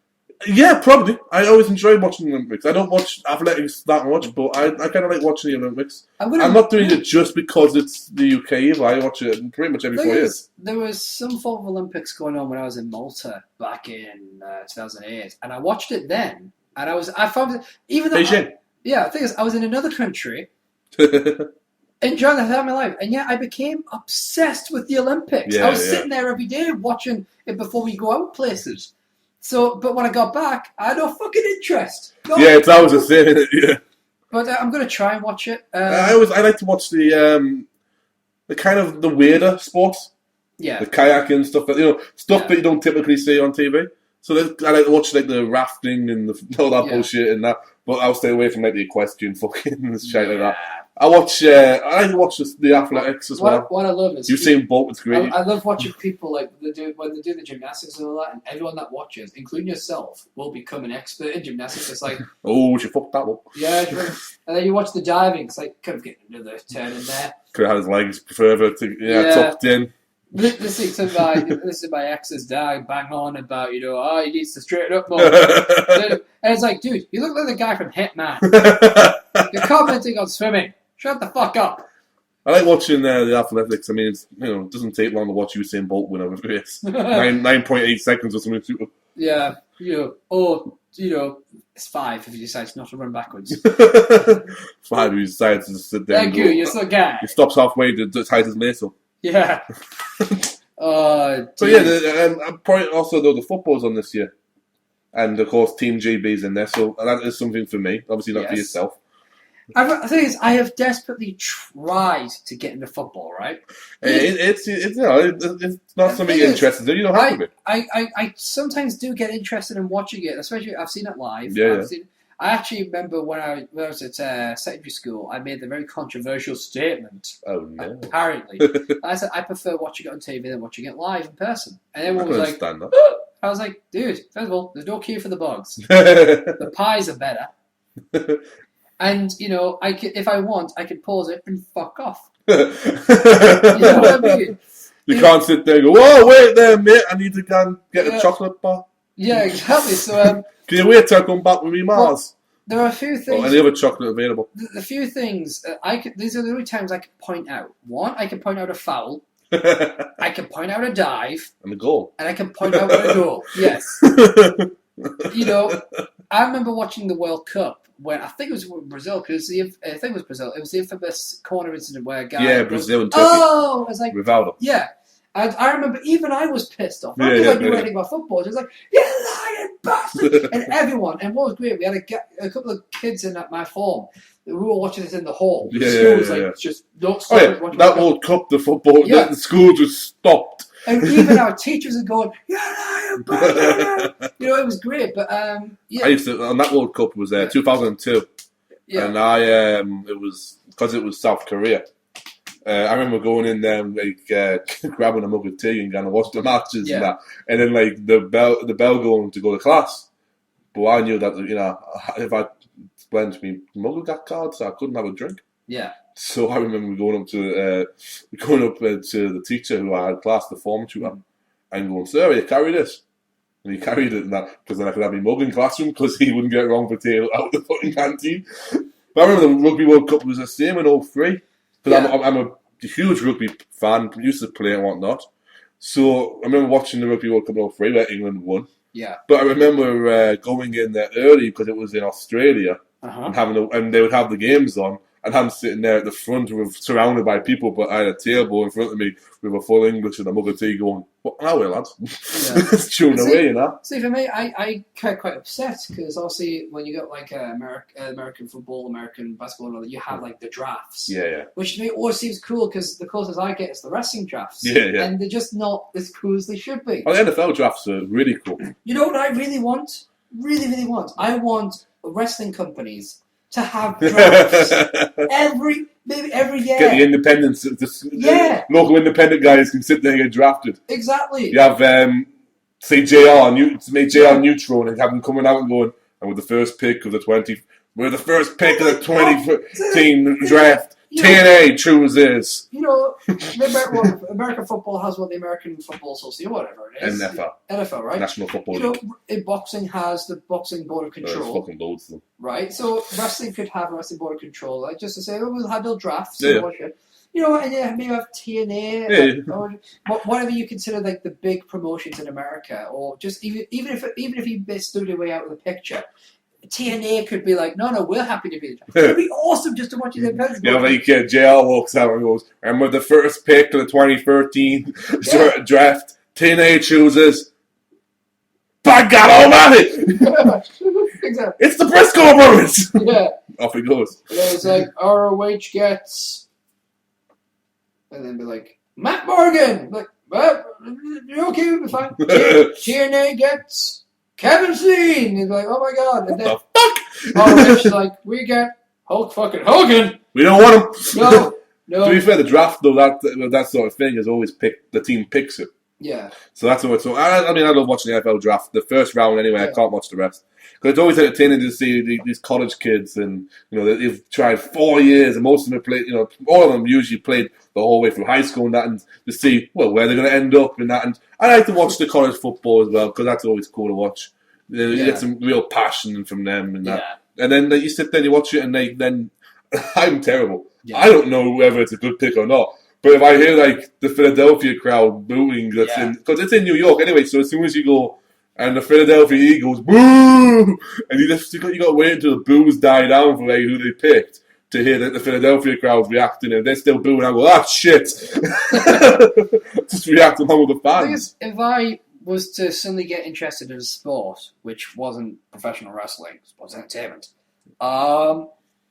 Yeah, probably. I always enjoy watching the Olympics. I don't watch athletics that much, but I kind of like watching the Olympics. I'm not doing it just because it's the UK either. I watch it pretty much every 4 years. There was some form of Olympics going on when I was in Malta back in 2008, and I watched it then, and I found it, even though Beijing. The thing is, I was in another country enjoying the time of my life, and yet I became obsessed with the Olympics. I was sitting there every day watching it before we go out places. So, but when I got back, I had no fucking interest. It's always the same, yeah. But I'm going to try and watch it. I like to watch the kind of the weirder sports. Yeah. The kayaking stuff, that you don't typically see on TV. So I like to watch like the rafting and all that bullshit and that. But I'll stay away from like the equestrian fucking shit like that. I like to watch the athletics as well. What I love is Usain Bolt. It's great. I love watching people when they do the gymnastics and all that, and everyone that watches, including yourself, will become an expert in gymnastics. It's like, oh, she fucked that up. Yeah, and then you watch the diving. It's like, could have getting another turn in there. Could have had his legs further tucked in. Listen to my ex's dad bang on about, he needs to straighten up more. And it's like, dude, you look like the guy from Hitman. You're commenting on swimming. Shut the fuck up. I like watching the athletics. I mean, it doesn't take long to watch Usain Bolt win over race. 9.8 seconds or something. Yeah, it's 5 if he decides not to run backwards. 5 if he decides to sit there. Thank you, you're so guy. He stops halfway to tie his lace up. Yeah. So yeah, probably also though the football's on this year, and of course Team GB's in there, so that is something for me. Obviously not for yourself. The thing is, I have desperately tried to get into football. Right? It's not something you're interested in. You don't have to be. I sometimes do get interested in watching it, especially I've seen it live. I actually remember when I was at secondary school, I made the very controversial statement. Oh no! Apparently, I said I prefer watching it on TV than watching it live in person. And everyone was like, I was like, dude, first of all, there's no queue for the bugs. The pies are better. And, if I want, I can pause it and fuck off. You know what I mean? You can't sit there and go, whoa, wait there, mate, I need to go and get a chocolate bar. Yeah, exactly. So, can you wait till I come back with me Mars? There are a few things. Or any other chocolate available? The few things, these are the only times I can point out. One, I can point out a foul. I can point out a dive. And a goal. And I can point out a goal. Yes. I remember watching the World Cup when I think it was Brazil, because I think it was Brazil. It was the infamous corner incident where a guy. Yeah, Brazil and Turkey. Oh, I was like Rivaldo. Yeah, and I remember even I was pissed off. Not because I knew anything about football. It was like, you lying bastard, and everyone. And what was great, we had a couple of kids in at my form. We were watching this in the hall. The school was just don't stop. That World Cup, the football, the school just stopped. And even our teachers are going, you're lying, bastard. It was great. But I used to on that World Cup was 2002, and it was because it was South Korea, I remember going in there and grabbing a mug of tea and going to watch the matches and that, and then like the bell going to go to class. But I knew that if I went, my mum got cards, so I couldn't have a drink. Yeah. So I remember going up to the teacher who I had class, the form tutor, and going, "Sir, you carry this." And he carried it, and that because then I could have my mug in classroom because he wouldn't get it wrong for tail out the fucking canteen. But I remember the Rugby World Cup was the same in 2003 because I'm a huge rugby fan, used to play and whatnot. So I remember watching the Rugby World Cup in 2003 where England won. Yeah. But I remember going in there early because it was in Australia and they would have the games on. And I'm sitting there at the front, surrounded by people, but I had a table in front of me with a full English and a mug of tea going, "What now, lads?" It's chewing away, See, for me, I get quite upset because obviously when you got like American football, American basketball, and all that, you have like the drafts. Yeah. Which to me always seems cool because the closest I get is the wrestling drafts. Yeah. And they're just not as cool as they should be. Oh, the NFL drafts are really cool. You know what I really want? Really, really want? I want wrestling companies to have drafts every year. Get the independents, local independent guys can sit there and get drafted. Exactly. You have, say, JR Neutron and have them coming out and going, and with the first pick of the 2013 draft, TNA chooses. American football has what the American Football Association, whatever it is. NFL, right? National Football League. In boxing has the Boxing Board of Control. There's fucking loads of them. Right? So wrestling could have a Wrestling Board of Control, like just to say, we'll have no drafts. Yeah. And maybe have TNA, or whatever you consider like the big promotions in America, or just even if you stood your way out of the picture. TNA could be like, no, we're happy to be the draft. It'd be awesome just to watch you. JR walks out and goes, and with the first pick of the 2013 draft, TNA chooses, by God Almighty! Exactly. It's the Briscoe Brothers! Yeah. Off he goes. And then it's like, ROH gets, and then be like, Matt Morgan! Like, well, you're okay, we'll be fine. TNA gets Kevin Steen! He's like, oh my God. And then, what the fuck? ROH is like, we get Hulk fucking Hogan! We don't want him! No. To be fair, the draft, though, that sort of thing is always the team picks it. Yeah. So that's always so. I love watching the NFL draft. The first round, anyway. I can't watch the rest because it's always entertaining to see these college kids, and they've tried 4 years, and most of them have played. All of them usually played the whole way through high school and that, and to see where they're going to end up in that. And I like to watch the college football as well because that's always cool to watch. You get some real passion from them and that. And then you sit there, and you watch it, and then I'm terrible. Yeah. I don't know whether it's a good pick or not. But if I hear like the Philadelphia crowd booing, because it's in New York anyway. So as soon as you go and the Philadelphia Eagles boo, and you got to wait until the boos die down for who they picked to hear that the Philadelphia crowd's reacting, and they're still booing. I go, ah, shit, just react along with the fans. If I was to suddenly get interested in a sport which wasn't professional wrestling, sports entertainment, I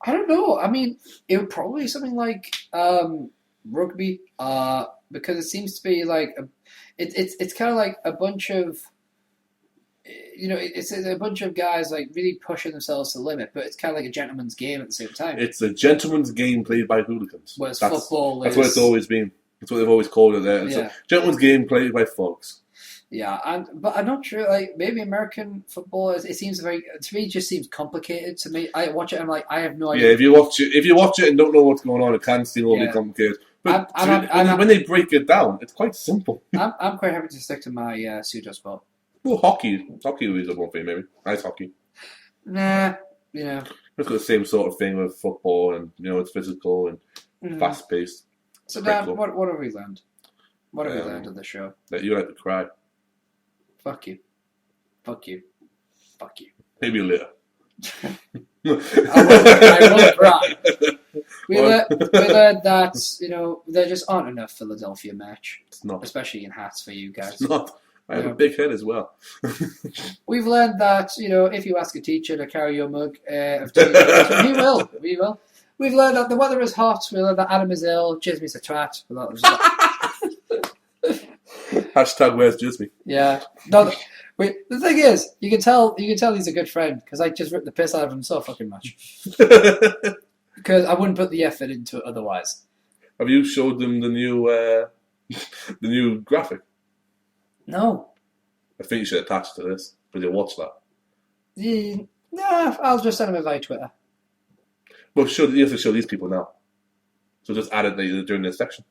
don't know. I mean, it would probably be something like rugby, because it seems to be like it's kind of like a bunch of it's a bunch of guys like really pushing themselves to the limit, but it's kind of like a gentleman's game at the same time. It's a gentleman's game played by hooligans. Whereas football that's what it's always been. That's what they've always called it there. It's a gentleman's game played by thugs. Yeah, but I'm not sure. Like maybe American football, it seems to me, it just seems complicated to me. I watch it, I'm like, I have no idea. Yeah, if you watch it and don't know what's going on, it can seem overly complicated. But when they break it down, it's quite simple. I'm quite happy to stick to my pseudo sport. Well, hockey would be the one thing, maybe. Ice hockey. Nah, It's got the same sort of thing with football, and it's physical and fast paced. So, Dan, what have we learned? What have we learned on the show? That you like to cry. Fuck you. Fuck you. Fuck you. Maybe later. I will cry. We learned that, there just aren't enough Philadelphia merch. It's not. Especially in hats for you guys. It's not. I have a big head as well. We've learned that, if you ask a teacher to carry your mug of tea, he will. We will. We've learned that the weather is hot. We learned that Adam is ill. Jismy's a twat. Hashtag where's Jismy? Yeah. No, wait, the thing is, you can tell he's a good friend because I just ripped the piss out of him so fucking much. Because I wouldn't put the effort into it otherwise. Have you showed them the new the new graphic? No. I think you should attach to this, but you'll watch that. Nah, I'll just send them via Twitter. Well, you have to show these people now. So just add it during this section.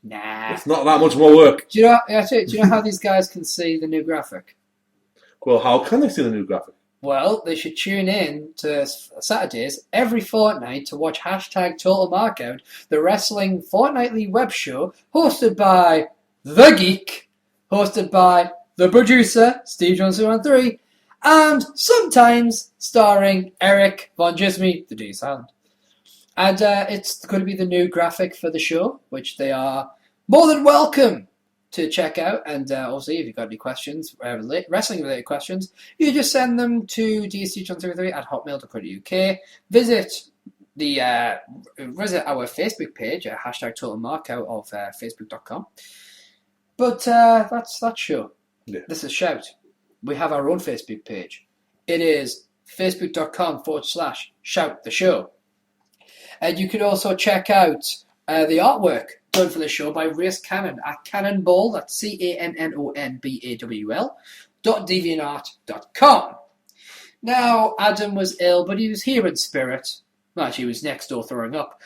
Nah. It's not that much more work. Do you know how these guys can see the new graphic? Well, how can they see the new graphic? Well, they should tune in to Saturdays every fortnight to watch #Total Markout, the wrestling fortnightly web show hosted by The Geek, hosted by the producer, SteveJones313, and sometimes starring Eric Von Gismy, the D Sound. And it's going to be the new graphic for the show, which they are more than welcome to check out. And obviously, if you've got any questions, wrestling-related questions, you just send them to dscjohn33@hotmail.co.uk. Visit our Facebook page at #Total Markout of facebook.com. But that's that show. Yeah. This is Shout. We have our own Facebook page. It is facebook.com/Shout the Show. And you can also check out the artwork done for the show by Race Cannon at Cannonball, that's CANNONBAWL.deviantart.com. Now, Adam was ill, but he was here in spirit. Well, actually, he was next door throwing up.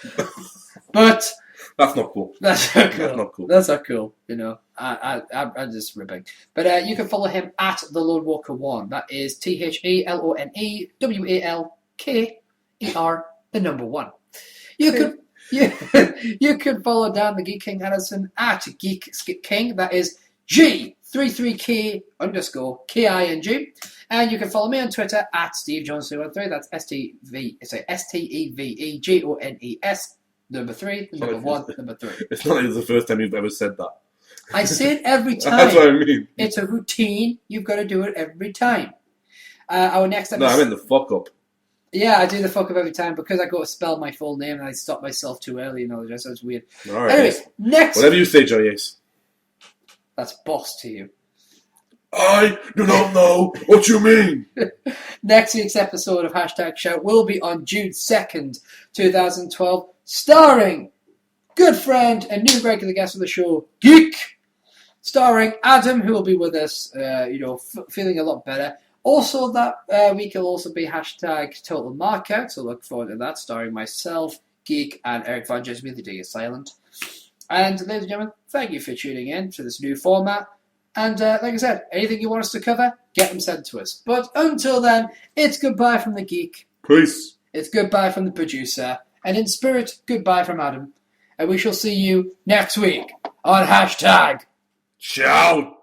But that's not cool. That's not cool. That's not cool. That's not cool. You know, I'm just ribbing. But you can follow him at the Lone Walker 1. That is THELONEWALKER, the number 1. You can follow Dan the Geek King Anderson at Geek King. That is G33K _KING. And you can follow me on Twitter at SteveJones313. That's SteveJones, number 3, number 1, number 3. It's not like it's the first time you've ever said that. I say it every time. That's what I mean. It's a routine. You've got to do it every time. Our next episode. No, I meant the fuck up. Yeah, I do the fuck up every time because I go to spell my full name and I stop myself too early and all that, so it's weird. All right. Anyways, next. Whatever you say, Johnny Ace. That's boss to you. I do not know what you mean. Next week's episode of #Shout will be on June 2nd, 2012, starring good friend and new regular guest of the show, Geek, starring Adam, who will be with us, feeling a lot better. Also, that week will also be #Total Markout, so look forward to that, starring myself, Geek, and Eric Von Gismy. The D is silent. And ladies and gentlemen, thank you for tuning in to this new format. And like I said, anything you want us to cover, get them sent to us. But until then, it's goodbye from the Geek. Peace. It's goodbye from the producer. And in spirit, goodbye from Adam. And we shall see you next week on #Shout.